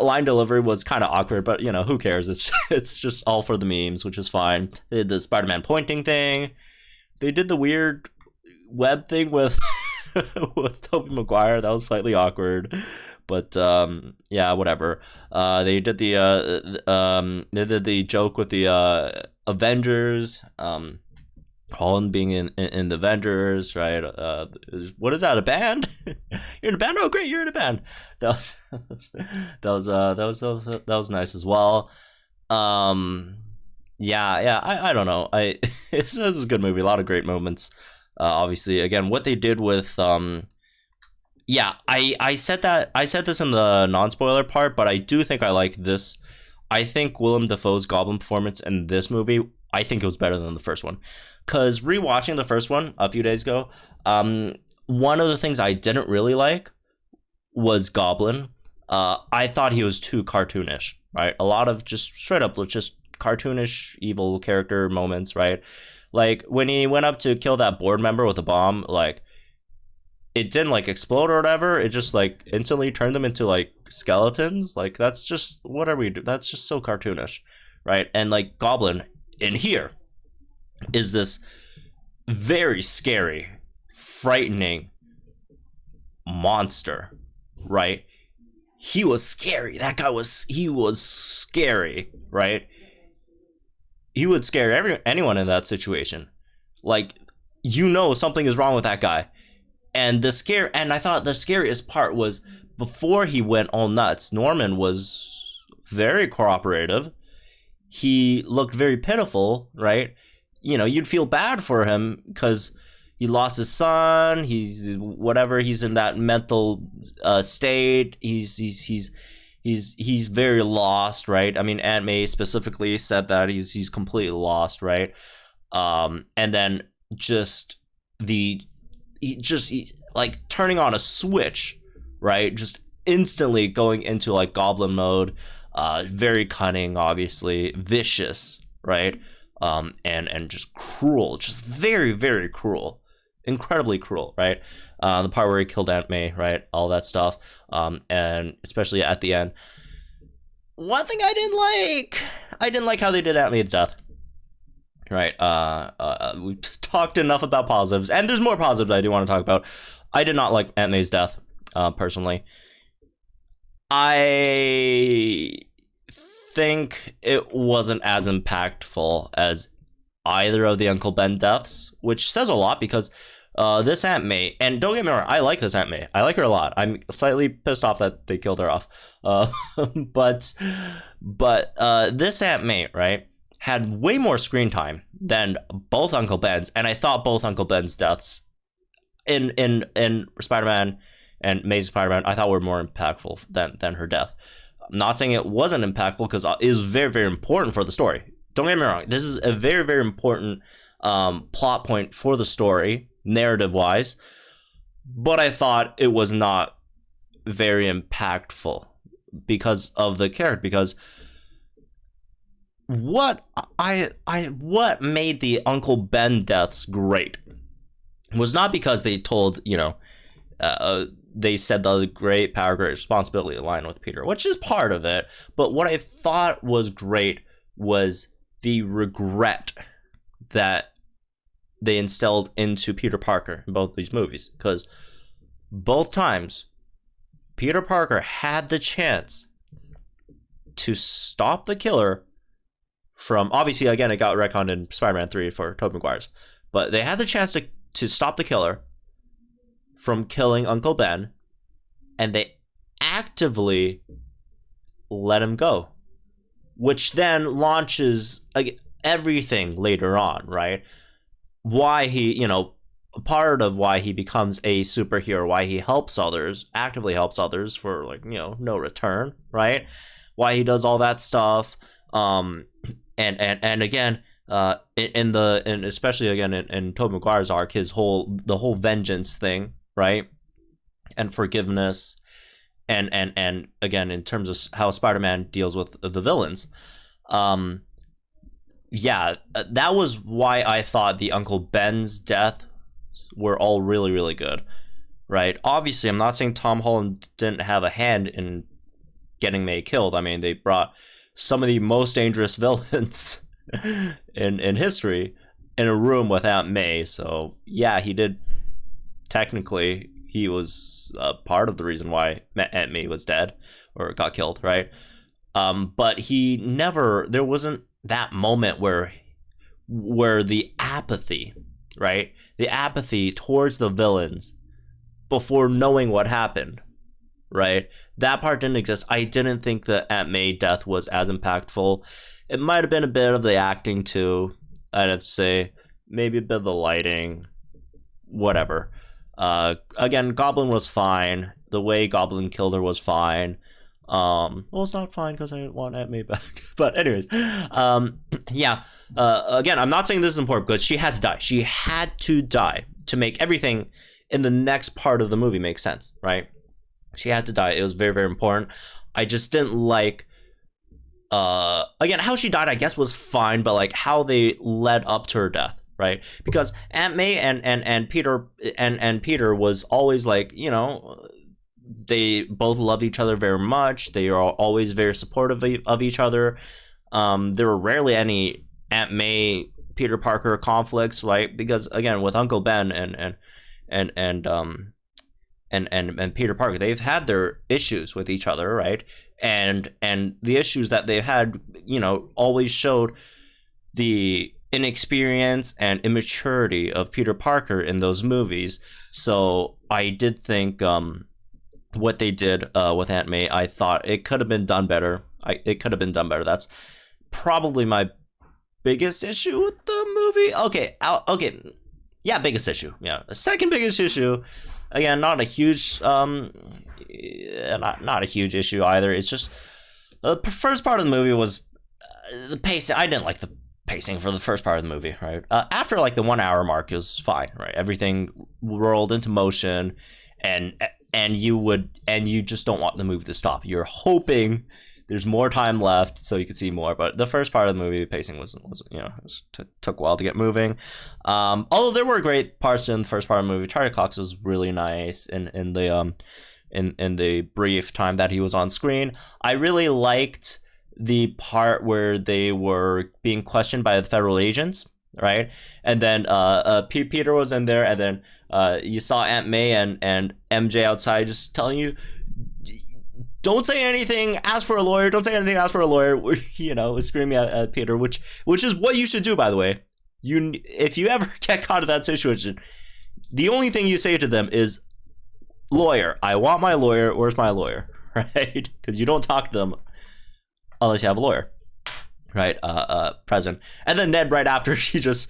line delivery was kind of awkward, but who cares? It's just all for the memes, which is fine. They did the Spider-Man pointing thing. They did the weird web thing with with Tobey Maguire. That was slightly awkward. But yeah, whatever. They did the joke with the Avengers. Holland being in the Avengers, right? What is that? A band? You're in a band? Oh, great! You're in a band. That was nice as well. Yeah. I don't know. This is a good movie. A lot of great moments. Obviously, again, what they did with yeah, I said this in the non-spoiler part, but I do think I like this. I think Willem Dafoe's Goblin performance in this movie I think it was better than the first one. Because rewatching the first one a few days ago, one of the things I didn't really like was Goblin. I thought he was too cartoonish, right? A lot of just straight up just cartoonish evil character moments, right? Like when he went up to kill that board member with a bomb, like it didn't like explode or whatever. It just like instantly turned them into like skeletons. Like that's just what are we do? That's just so cartoonish, right? And like Goblin in here is this very scary, frightening monster, right? He was scary. He was scary, right? He would scare anyone in that situation. Like, something is wrong with that guy. And I thought the scariest part was before he went all nuts, Norman was very cooperative. He looked very pitiful, right? You'd feel bad for him because he lost his son. He's in that mental state. He's very lost, right? I mean, Aunt May specifically said that he's completely lost, right? And then like turning on a switch, right? Just instantly going into like goblin mode, very cunning, obviously, vicious, right? And just cruel, just very, very cruel, incredibly cruel, right? The part where he killed Aunt May, right? All that stuff. And especially at the end. One thing I didn't like how they did Aunt May's death. Right. We talked enough about positives, and there's more positives I do want to talk about. I did not like Aunt May's death, personally. I think it wasn't as impactful as either of the Uncle Ben deaths, which says a lot because this Aunt May, and don't get me wrong, I like this Aunt May. I like her a lot. I'm slightly pissed off that they killed her off. But this Aunt May, right, had way more screen time than both Uncle Ben's, and I thought both Uncle Ben's deaths in Spider-Man and Amazing Spider-Man, I thought were more impactful than her death. I'm not saying it wasn't impactful because it was very, very important for the story. Don't get me wrong. This is a very, very important plot point for the story, narrative-wise. But I thought it was not very impactful because of the character. Because what made the Uncle Ben deaths great was not because they told, they said the great power, great responsibility line with Peter, which is part of it. But what I thought was great was the regret that they instilled into Peter Parker in both these movies. Because both times, Peter Parker had the chance to stop the killer from, obviously, again, it got retconned in Spider-Man 3 for Tobey Maguire's, but they had the chance to stop the killer from killing Uncle Ben, and they actively let him go, which then launches everything later on, right? Why he, part of why he becomes a superhero, why he helps others, actively helps others for no return, right? Why he does all that stuff, and again, and especially again in Tobey Maguire's arc, the whole vengeance thing, right? And forgiveness, and again in terms of how Spider-Man deals with the villains, yeah, that was why I thought the Uncle Ben's death were all really, really good, right? Obviously, I'm not saying Tom Holland didn't have a hand in getting May killed. I mean, they brought some of the most dangerous villains in history in a room with Aunt May. So yeah, he did. Technically, he was part of the reason why Aunt May was dead or got killed, right? But there wasn't that moment where the apathy, right? The apathy towards the villains before knowing what happened, right? That part didn't exist. I didn't think the Aunt May death was as impactful. It might have been a bit of the acting too. I'd have to say maybe a bit of the lighting, whatever. Again, Goblin was fine. The way Goblin killed her was fine. Well, it's not fine because I want Aunt May back. But anyways, yeah. Again, I'm not saying this is important, but she had to die. She had to die to make everything in the next part of the movie make sense, right? She had to die. It was very, very important. I just didn't like, again, how she died, I guess, was fine, but like how they led up to her death, right? Because Aunt May and Peter and Peter was always like, you know, they both loved each other very much. They are always very supportive of each other. There were rarely any Aunt May Peter Parker conflicts, right? Because again, with Uncle Ben and Peter Parker, they've had their issues with each other, right? And the issues that they've had, you know, always showed the inexperience and immaturity of Peter Parker in those movies. So I did think what they did with Aunt May, I thought it could have been done better. It could have been done better. That's probably my biggest issue with the movie. Okay, yeah, biggest issue. Yeah, second biggest issue. Again, not a huge, not a huge issue either. It's just the first part of the movie was the pacing. I didn't like the pacing for the first part of the movie. Right after like the 1 hour mark, it was fine. Right, everything rolled into motion, and you just don't want the movie to stop. You're hoping there's more time left so you can see more. But the first part of the movie, pacing was you know, took a while to get moving. Although there were great parts in the first part of the movie. Charlie Cox was really nice in the brief time that he was on screen. I really liked the part where they were being questioned by the federal agents, right? And then Peter was in there, and then you saw Aunt May and MJ outside just telling you, don't say anything, ask for a lawyer, don't say anything, ask for a lawyer, you know, screaming at Peter, which is what you should do, by the way. If you ever get caught in that situation, the only thing you say to them is, lawyer, I want my lawyer, where's my lawyer, right? Because you don't talk to them unless you have a lawyer, right? Present. And then Ned, right after, she just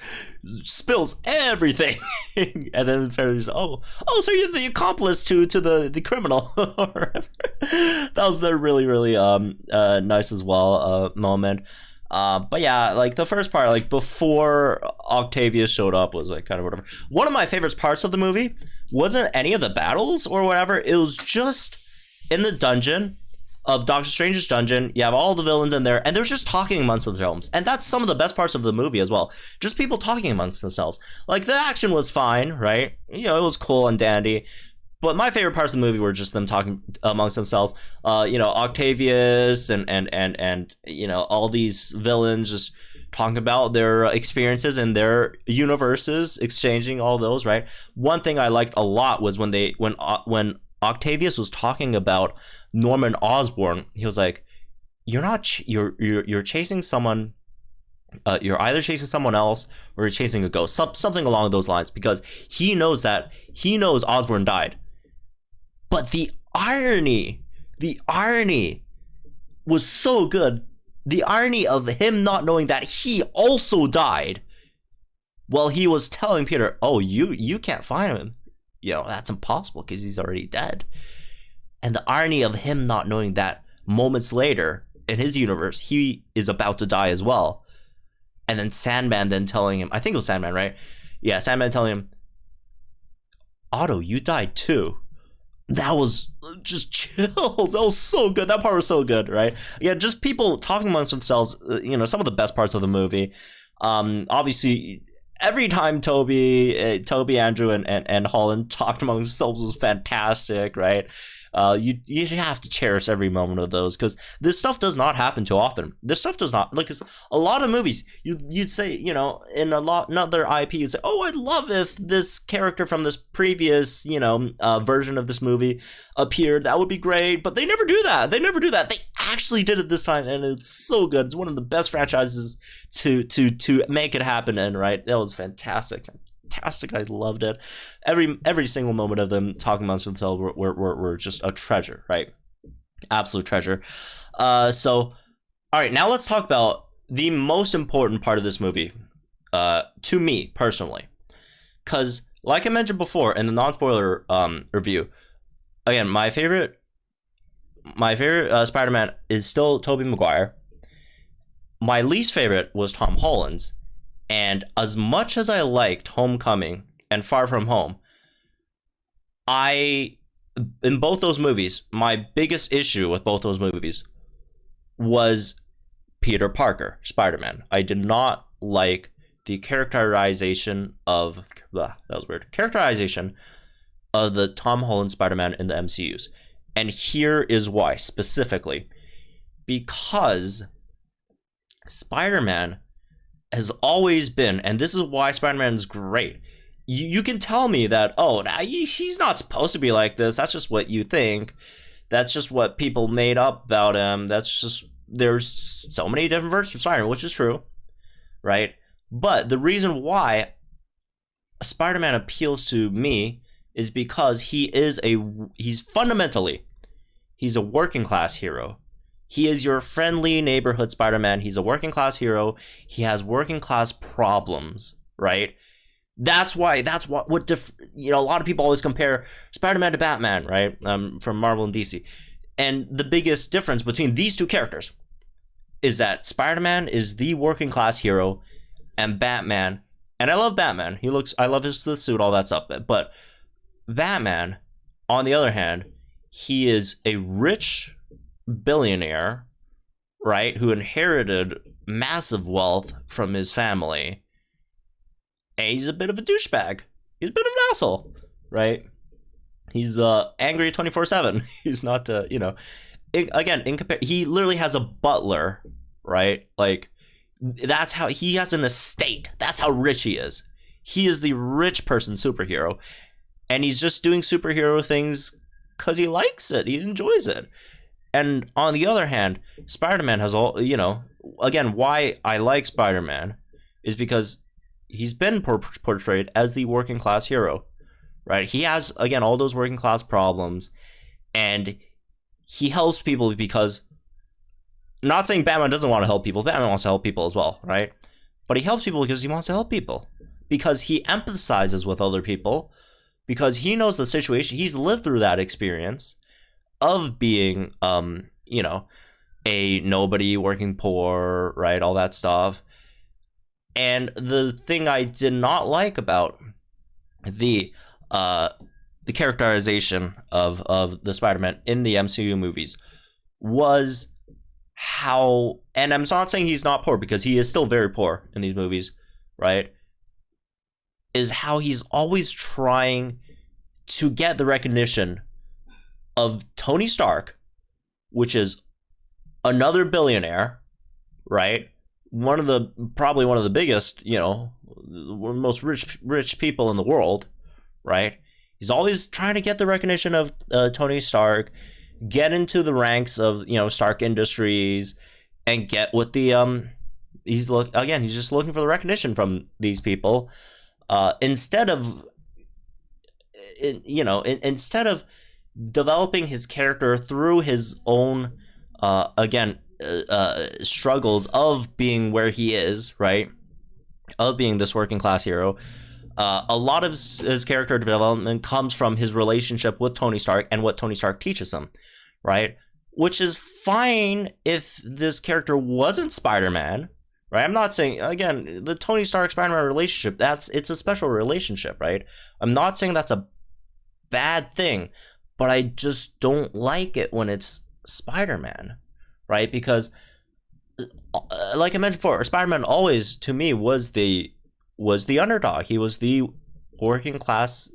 spills everything. And then the fairy's, oh, so you're the accomplice to the criminal. That was the really, really nice as well moment. But yeah, like the first part, like before Octavius showed up, was like kind of whatever. One of my favorite parts of the movie wasn't any of the battles or whatever. It was just in the dungeon of Doctor Strange's dungeon. You have all the villains in there, and they're just talking amongst themselves. And that's some of the best parts of the movie as well. Just people talking amongst themselves. Like, the action was fine, right? You know, it was cool and dandy. But my favorite parts of the movie were just them talking amongst themselves. You know, Octavius and you know, all these villains just talking about their experiences and their universes, exchanging all those, right? One thing I liked a lot was when Octavius was talking about Norman Osborn, he was like, you're chasing someone, you're either chasing someone else or you're chasing a ghost, something along those lines, because he knows Osborn died. But the irony was so good. The irony of him not knowing that he also died while he was telling Peter, oh, you can't find him. You know, that's impossible because he's already dead. And the irony of him not knowing that moments later in his universe, he is about to die as well. And then Sandman then telling him, I think it was Sandman, right? Yeah, Sandman telling him, Otto, you died too. That was just chills. That was so good. That part was so good, right? Yeah, just people talking amongst themselves, you know, some of the best parts of the movie. Obviously, every time Toby, Andrew, and Holland talked among themselves was fantastic, right? You have to cherish every moment of those, because this stuff does not happen too often. This stuff does not, like, a lot of movies, you'd say, you know, in another IP, you'd say, oh, I'd love if this character from this previous, you know, version of this movie appeared. That would be great. But they never do that. They actually did it this time, and it's so good. It's one of the best franchises to make it happen in, right? That was fantastic. I loved it. Every single moment of them talking amongst themselves were just a treasure, right? Absolute treasure. So, all right, now let's talk about the most important part of this movie, to me personally, because like I mentioned before in the non-spoiler review, again, my favorite my favorite Spider-Man is still Tobey Maguire. My least favorite was Tom Holland's. And as much as I liked Homecoming and Far From Home, in both those movies, my biggest issue with both those movies was Peter Parker, Spider-Man. I did not like the characterization of characterization of the Tom Holland Spider-Man in the MCUs. And here is why, specifically. Because Spider-Man has always been, and this is why Spider-Man is great. You can tell me that, oh, he's not supposed to be like this. That's just what you think. That's just what people made up about him. There's so many different versions of Spider-Man, which is true, right? But the reason why Spider-Man appeals to me is because he's fundamentally a working class hero. He is your friendly neighborhood Spider-Man. He's a working class hero. He has working class problems, right? That's what a lot of people always compare Spider-Man to Batman, right? From Marvel and DC. And the biggest difference between these two characters is that Spider-Man is the working class hero, and Batman, and I love Batman. I love his suit, all that stuff. But Batman, on the other hand, he is a rich billionaire, right, who inherited massive wealth from his family. And he's a bit of a douchebag. He's a bit of an asshole, right? He's angry 24/7. He's not, he literally has a butler, right? Like, that's how he has an estate. That's how rich he is. He is the rich person superhero, and he's just doing superhero things because he likes it. He enjoys it. And on the other hand, Spider-Man has again, why I like Spider-Man is because he's been portrayed as the working class hero, right? He has, again, all those working class problems, and he helps people because, not saying Batman doesn't want to help people, Batman wants to help people as well, right? But he helps people because he wants to help people, because he empathizes with other people, because he knows the situation. He's lived through that experience of being, a nobody, working poor, right? All that stuff. And the thing I did not like about the characterization of the Spider-Man in the MCU movies was how, and I'm not saying he's not poor, because he is still very poor in these movies, right? Is how he's always trying to get the recognition of Tony Stark, which is another billionaire, right? Probably one of the biggest, most rich people in the world, right? He's always trying to get the recognition of Tony Stark, get into the ranks of, Stark Industries, and get with the he's just looking for the recognition from these people, instead of developing his character through his own struggles of being where he is, right? Of being this working class hero. A lot of his character development comes from his relationship with Tony Stark and what Tony Stark teaches him, right? Which is fine if this character wasn't Spider-Man, right? I'm not saying, again, the Tony Stark Spider-Man relationship, it's a special relationship, right? I'm not saying that's a bad thing, but I just don't like it when it's Spider-Man, right? Because, like I mentioned before, Spider-Man always, to me, was the underdog. He was the working class,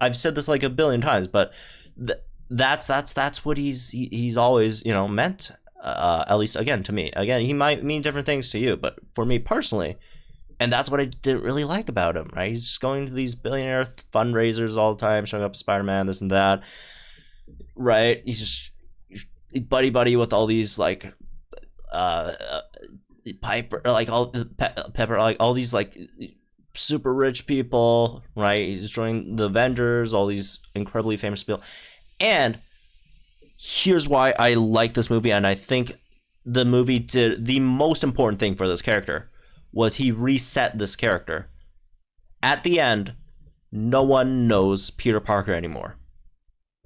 I've said this like a billion times, but that's what he's always, meant, at least, again, to me. Again, he might mean different things to you, but for me personally, and that's what I didn't really like about him, right? He's just going to these billionaire fundraisers all the time, showing up as Spider-Man, this and that, right? He's just buddy with all these, like, Piper, like, all Pepper, like, all these, like, super rich people, right? He's joining the Avengers, all these incredibly famous people. And here's why I like this movie, and I think the movie did the most important thing for this character, was he reset this character. At the end, no one knows Peter Parker anymore.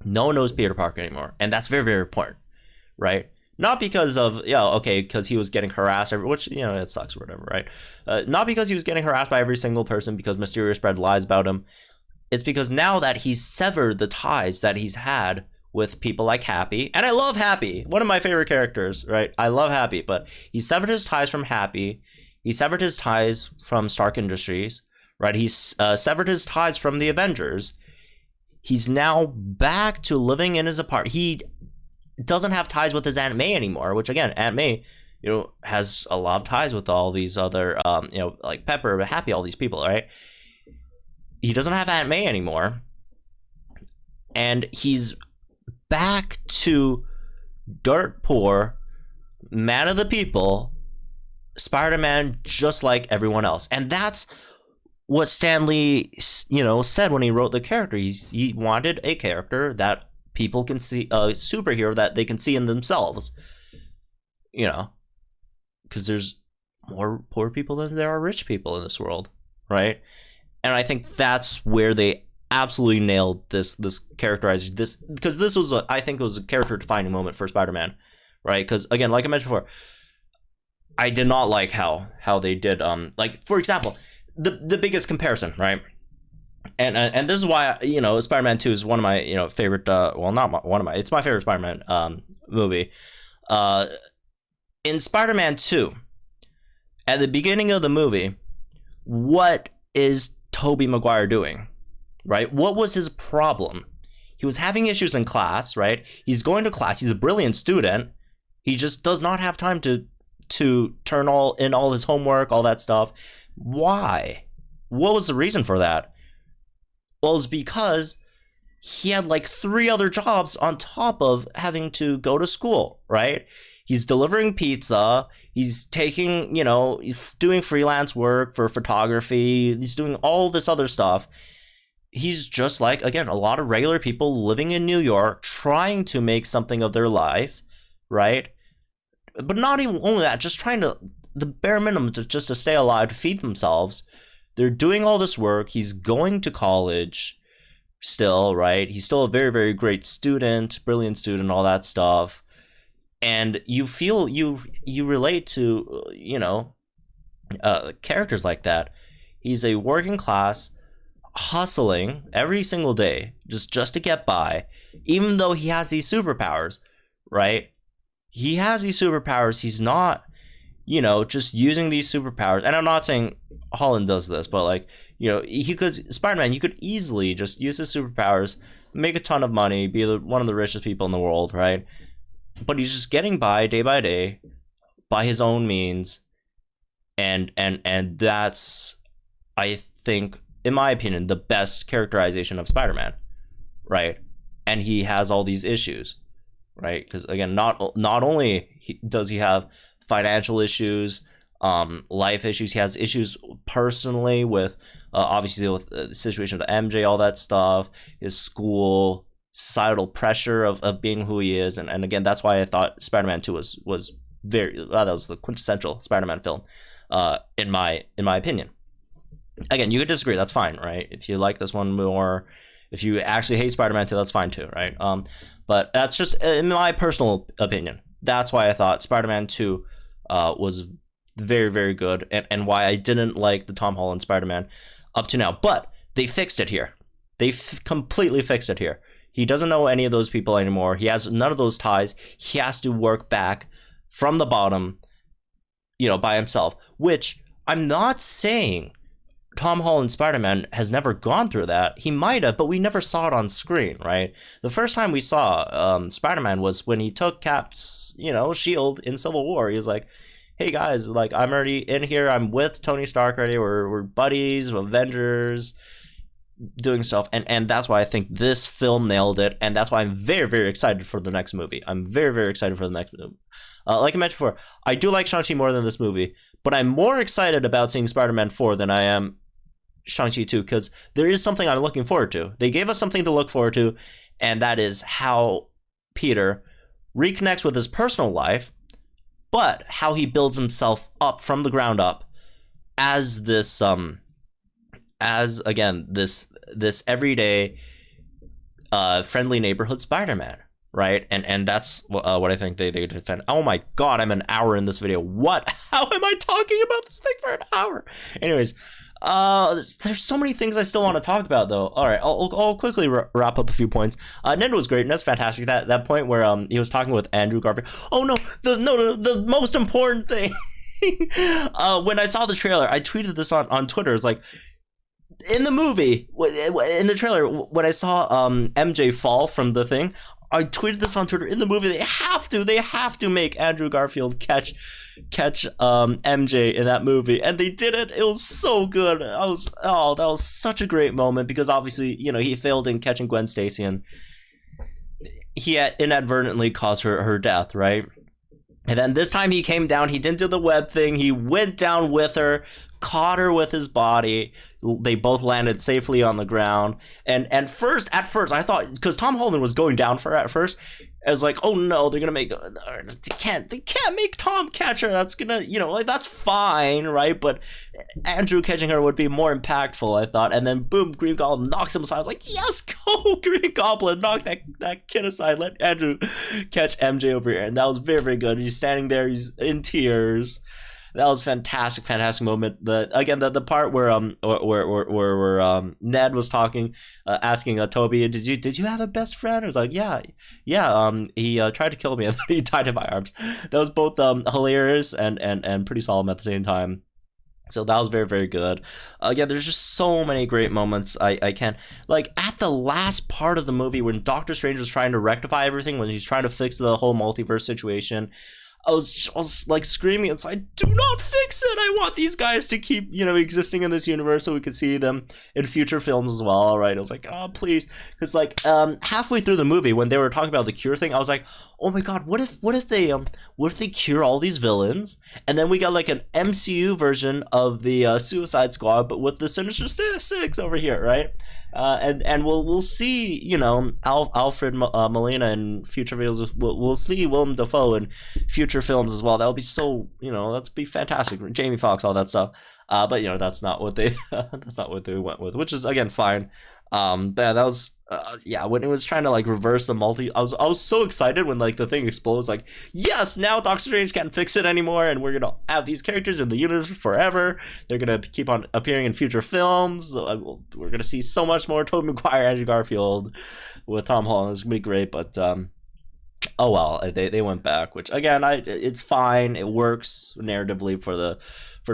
No one knows Peter Parker anymore, and that's very, very important, right? Not because of, because he was getting harassed, which, it sucks or whatever, right? Not because he was getting harassed by every single person because Mysterio spread lies about him. It's because now that he's severed the ties that he's had with people like Happy, and I love Happy, one of my favorite characters, right? I love Happy, but he severed his ties from Happy. He severed his ties from Stark Industries, right? He's severed his ties from the Avengers. He's now back to living in his apartment. He doesn't have ties with his Aunt May anymore, which again, Aunt May, has a lot of ties with all these other, like Pepper, Happy, all these people, right? He doesn't have Aunt May anymore. And he's back to dirt poor, man of the people, Spider-Man, just like everyone else. And that's what Stan Lee, said when he wrote the character. He wanted a character that people can see, a superhero that they can see in themselves, because there's more poor people than there are rich people in this world, right? And I think that's where they absolutely nailed this characterization, because this was I think it was a character defining moment for Spider-Man, right? Because again, like I mentioned before, I did not like how they did, like, for example, the biggest comparison, right? And this is why, Spider-Man 2 is one of my, favorite, not one of my, it's my favorite Spider-Man movie. In Spider-Man 2, at the beginning of the movie, what is Tobey Maguire doing, right? What was his problem? He was having issues in class, right? He's going to class. He's a brilliant student. He just does not have time to turn all his homework, all that stuff. Why? What was the reason for that? Well, it's because he had like 3 other jobs on top of having to go to school, right? He's delivering pizza. He's taking, he's doing freelance work for photography. He's doing all this other stuff. He's just like, again, a lot of regular people living in New York, trying to make something of their life, right? But not even only that, just trying to, the bare minimum, just to stay alive, to feed themselves. They're doing all this work. He's going to college still, right? He's still a very, very great student, brilliant student, all that stuff. And you feel, you relate to, characters like that. He's a working class, hustling every single day just to get by, even though he has these superpowers, right? He has these superpowers. He's not, just using these superpowers. And I'm not saying Holland does this, but like, Spider-Man, you could easily just use his superpowers, make a ton of money, be one of the richest people in the world, right? But he's just getting by day by day by his own means. And that's, I think, in my opinion, the best characterization of Spider-Man, right? And he has all these issues, right? Because again, not only does he have financial issues, life issues, he has issues personally with, obviously with the situation with MJ, all that stuff, his school, societal pressure of being who he is, and again, that's why I thought Spider-Man 2 was very, that was the quintessential Spider-Man film, in my opinion. Again, you could disagree, that's fine, right? If you like this one more, if you actually hate Spider-Man 2, that's fine too, right? But that's just in my personal opinion. That's why I thought Spider-Man 2 was very, very good, and why I didn't like the Tom Holland Spider-Man up to now. But they fixed it here. They completely fixed it here. He doesn't know any of those people anymore. He has none of those ties. He has to work back from the bottom, by himself. Which, I'm not saying Tom Holland Spider-Man has never gone through that. He might have, but we never saw it on screen, right? The first time we saw Spider-Man was when he took Cap's, shield in Civil War. He was like, hey guys, like, I'm already in here. I'm with Tony Stark already. We're buddies, Avengers, doing stuff. And that's why I think this film nailed it. And that's why I'm very, very excited for the next movie. I'm very, very excited for the next movie. Like I mentioned before, I do like Shang-Chi more than this movie, but I'm more excited about seeing Spider-Man 4 than I am Shang-Chi 2, because there is something I'm looking forward to. They gave us something to look forward to, and that is how Peter reconnects with his personal life, but how he builds himself up from the ground up as this, this everyday, friendly neighborhood Spider-Man, right? And that's what I think they defend. Oh my god, I'm an hour in this video. What? How am I talking about this thing for an hour? Anyways, there's so many things I still want to talk about, though. All right, I'll quickly wrap up a few points. Ned was great, and that's fantastic. That point where he was talking with Andrew Garfield. Oh no, the most important thing. When I saw the trailer, I tweeted this on Twitter. It's like, in the movie, in the trailer, when I saw MJ fall from the thing, I tweeted this on Twitter. In the movie, they have to make Andrew Garfield catch MJ in that movie, and they did it. It was so good. That was such a great moment, because obviously, he failed in catching Gwen Stacy, and he had inadvertently caused her death, right? And then this time he came down, he didn't do the web thing, he went down with her, caught her with his body. They both landed safely on the ground. And at first I thought, because Tom Holland was going down for her at first, I was like, oh no, they're gonna make, they can't make Tom catch her. That's gonna, that's fine, right? But Andrew catching her would be more impactful, I thought. And then boom, Green Goblin knocks him aside. I was like, yes, go Green Goblin, knock that kid aside. Let Andrew catch MJ over here. And that was very, very good. He's standing there, he's in tears. That was fantastic moment. The part where Ned was talking, asking Toby, did you have a best friend? I was like, yeah. He tried to kill me and then he died in my arms. That was both hilarious and pretty solemn at the same time. So that was very, very good. There's just so many great moments. I can't, like, at the last part of the movie when Doctor Strange was trying to rectify everything, when he's trying to fix the whole multiverse situation, I was like screaming inside, do not fix it! I want these guys to keep, existing in this universe so we could see them in future films as well, right? I was like, oh, please. Because, like, halfway through the movie, when they were talking about the cure thing, I was like, oh my god, what if they cure all these villains, and then we got, like, an MCU version of the Suicide Squad, but with the Sinister Six over here, right? And we'll see, Alfred Molina in future videos. We'll see Willem Dafoe in future films as well. That would be so, that'd be fantastic. Jamie Foxx, all that stuff. But that's not what they went with, which is again fine. But that was when it was trying to like reverse the I was so excited when like the thing explodes, like, yes, now Doctor Strange can't fix it anymore, and we're gonna have these characters in the universe forever. They're gonna keep on appearing in future films. We're gonna see so much more Tobey Maguire, Andrew Garfield with Tom Holland. It's gonna be great, but oh well, they went back, which again, it's fine. It works narratively for the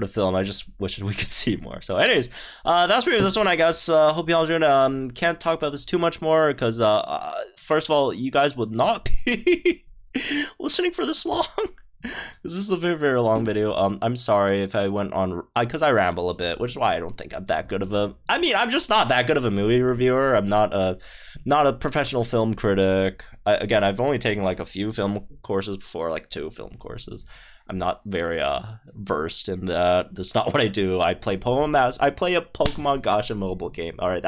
film. I just wish we could see more. So anyways, that's pretty this one, I guess. Hope y'all enjoyed. Can't talk about this too much more because first of all, you guys would not be listening for this long. This is a very, very long video. I'm sorry if I went on, because I ramble a bit, which is why I don't think I'm that good of I'm just not that good of a movie reviewer. I'm not a professional film critic. Again, I've only taken like a few film courses before, like 2 film courses. I'm not very versed in that. That's not what I do. I play I play a Pokemon Gacha mobile game. All right,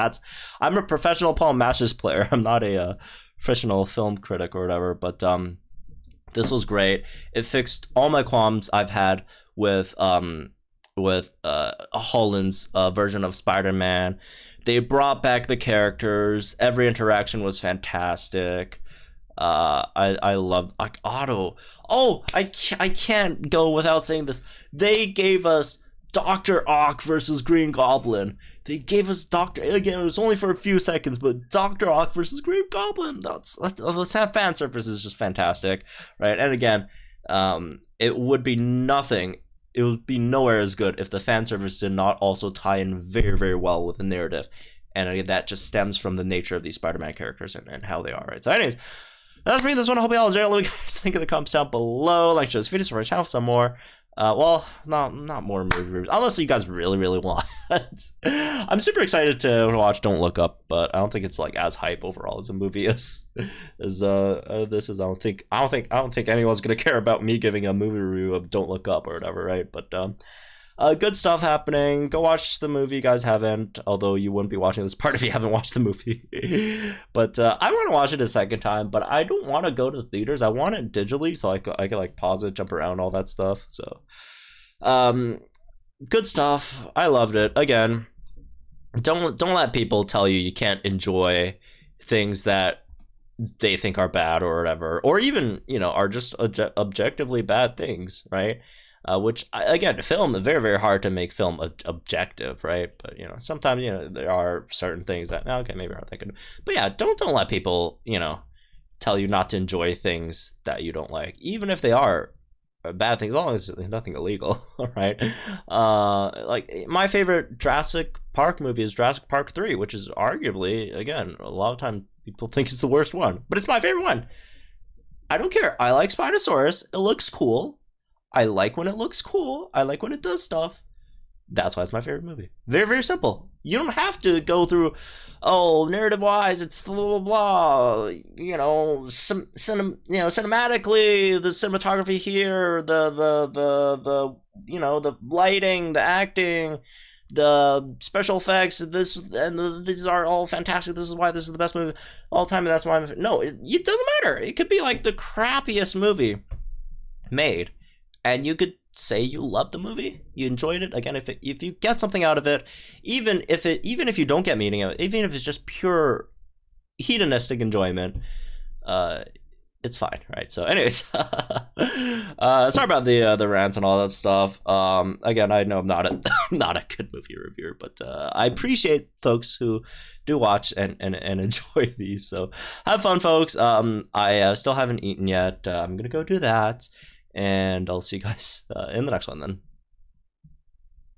I'm a professional Palm Masters player. I'm not a professional film critic or whatever, but this was great. It fixed all my qualms I've had with Holland's version of Spider-Man. They brought back the characters. Every interaction was fantastic. I love, like, Otto. Oh, I can't go without saying this. They gave us Dr. Ock versus Green Goblin. They gave us again, it was only for a few seconds, but Dr. Ock versus Green Goblin. That's Fanservice is just fantastic, right? And again, it would be nowhere as good if the Fanservice did not also tie in very, very well with the narrative. And again, that just stems from the nature of these Spider-Man characters and how they are, right? So anyways, that's me this one. I hope you all enjoyed it. Let me guys think in the comments down below. Like, share this video, subscribe to my channel for some more. Not more movie reviews, unless you guys really, really want. I'm super excited to watch Don't Look Up, but I don't think it's like as hype overall as a movie as this is. I don't think anyone's gonna care about me giving a movie review of Don't Look Up or whatever, right? But good stuff happening. Go watch the movie, you guys haven't, although you wouldn't be watching this part if you haven't watched the movie. But I want to watch it a second time, but I don't want to go to the theaters. I want it digitally so I could like pause it, jump around, all that stuff. So good stuff. I loved it. Again, don't let people tell you can't enjoy things that they think are bad or whatever, or even, you know, are just objectively bad things, right? Which, again, film, very, very hard to make film objective, right? But, you know, sometimes, you know, there are certain things that, okay, maybe aren't that good. But yeah, don't let people, you know, tell you not to enjoy things that you don't like, even if they are bad things, as long as there's nothing illegal, right? Like, my favorite Jurassic Park movie is Jurassic Park 3, which is arguably, again, a lot of time people think it's the worst one, but it's my favorite one. I don't care. I like Spinosaurus. It looks cool. I like when it looks cool. I like when it does stuff. That's why it's my favorite movie. Very, very simple. You don't have to go through, oh, narrative wise, it's blah blah blah. You know, cinematically, the cinematography here, the you know, the lighting, the acting, the special effects. These are all fantastic. This is why this is the best movie of all time. And that's why no, it doesn't matter. It could be like the crappiest movie made, and you could say you love the movie, you enjoyed it. Again, if you get something out of it, even if you don't get meaning of it, even if it's just pure hedonistic enjoyment, it's fine, right? So, anyways, sorry about the rants and all that stuff. Again, I know I'm not a good movie reviewer, but I appreciate folks who do watch and enjoy these. So, have fun, folks. I still haven't eaten yet. I'm gonna go do that. And I'll see you guys in the next one then.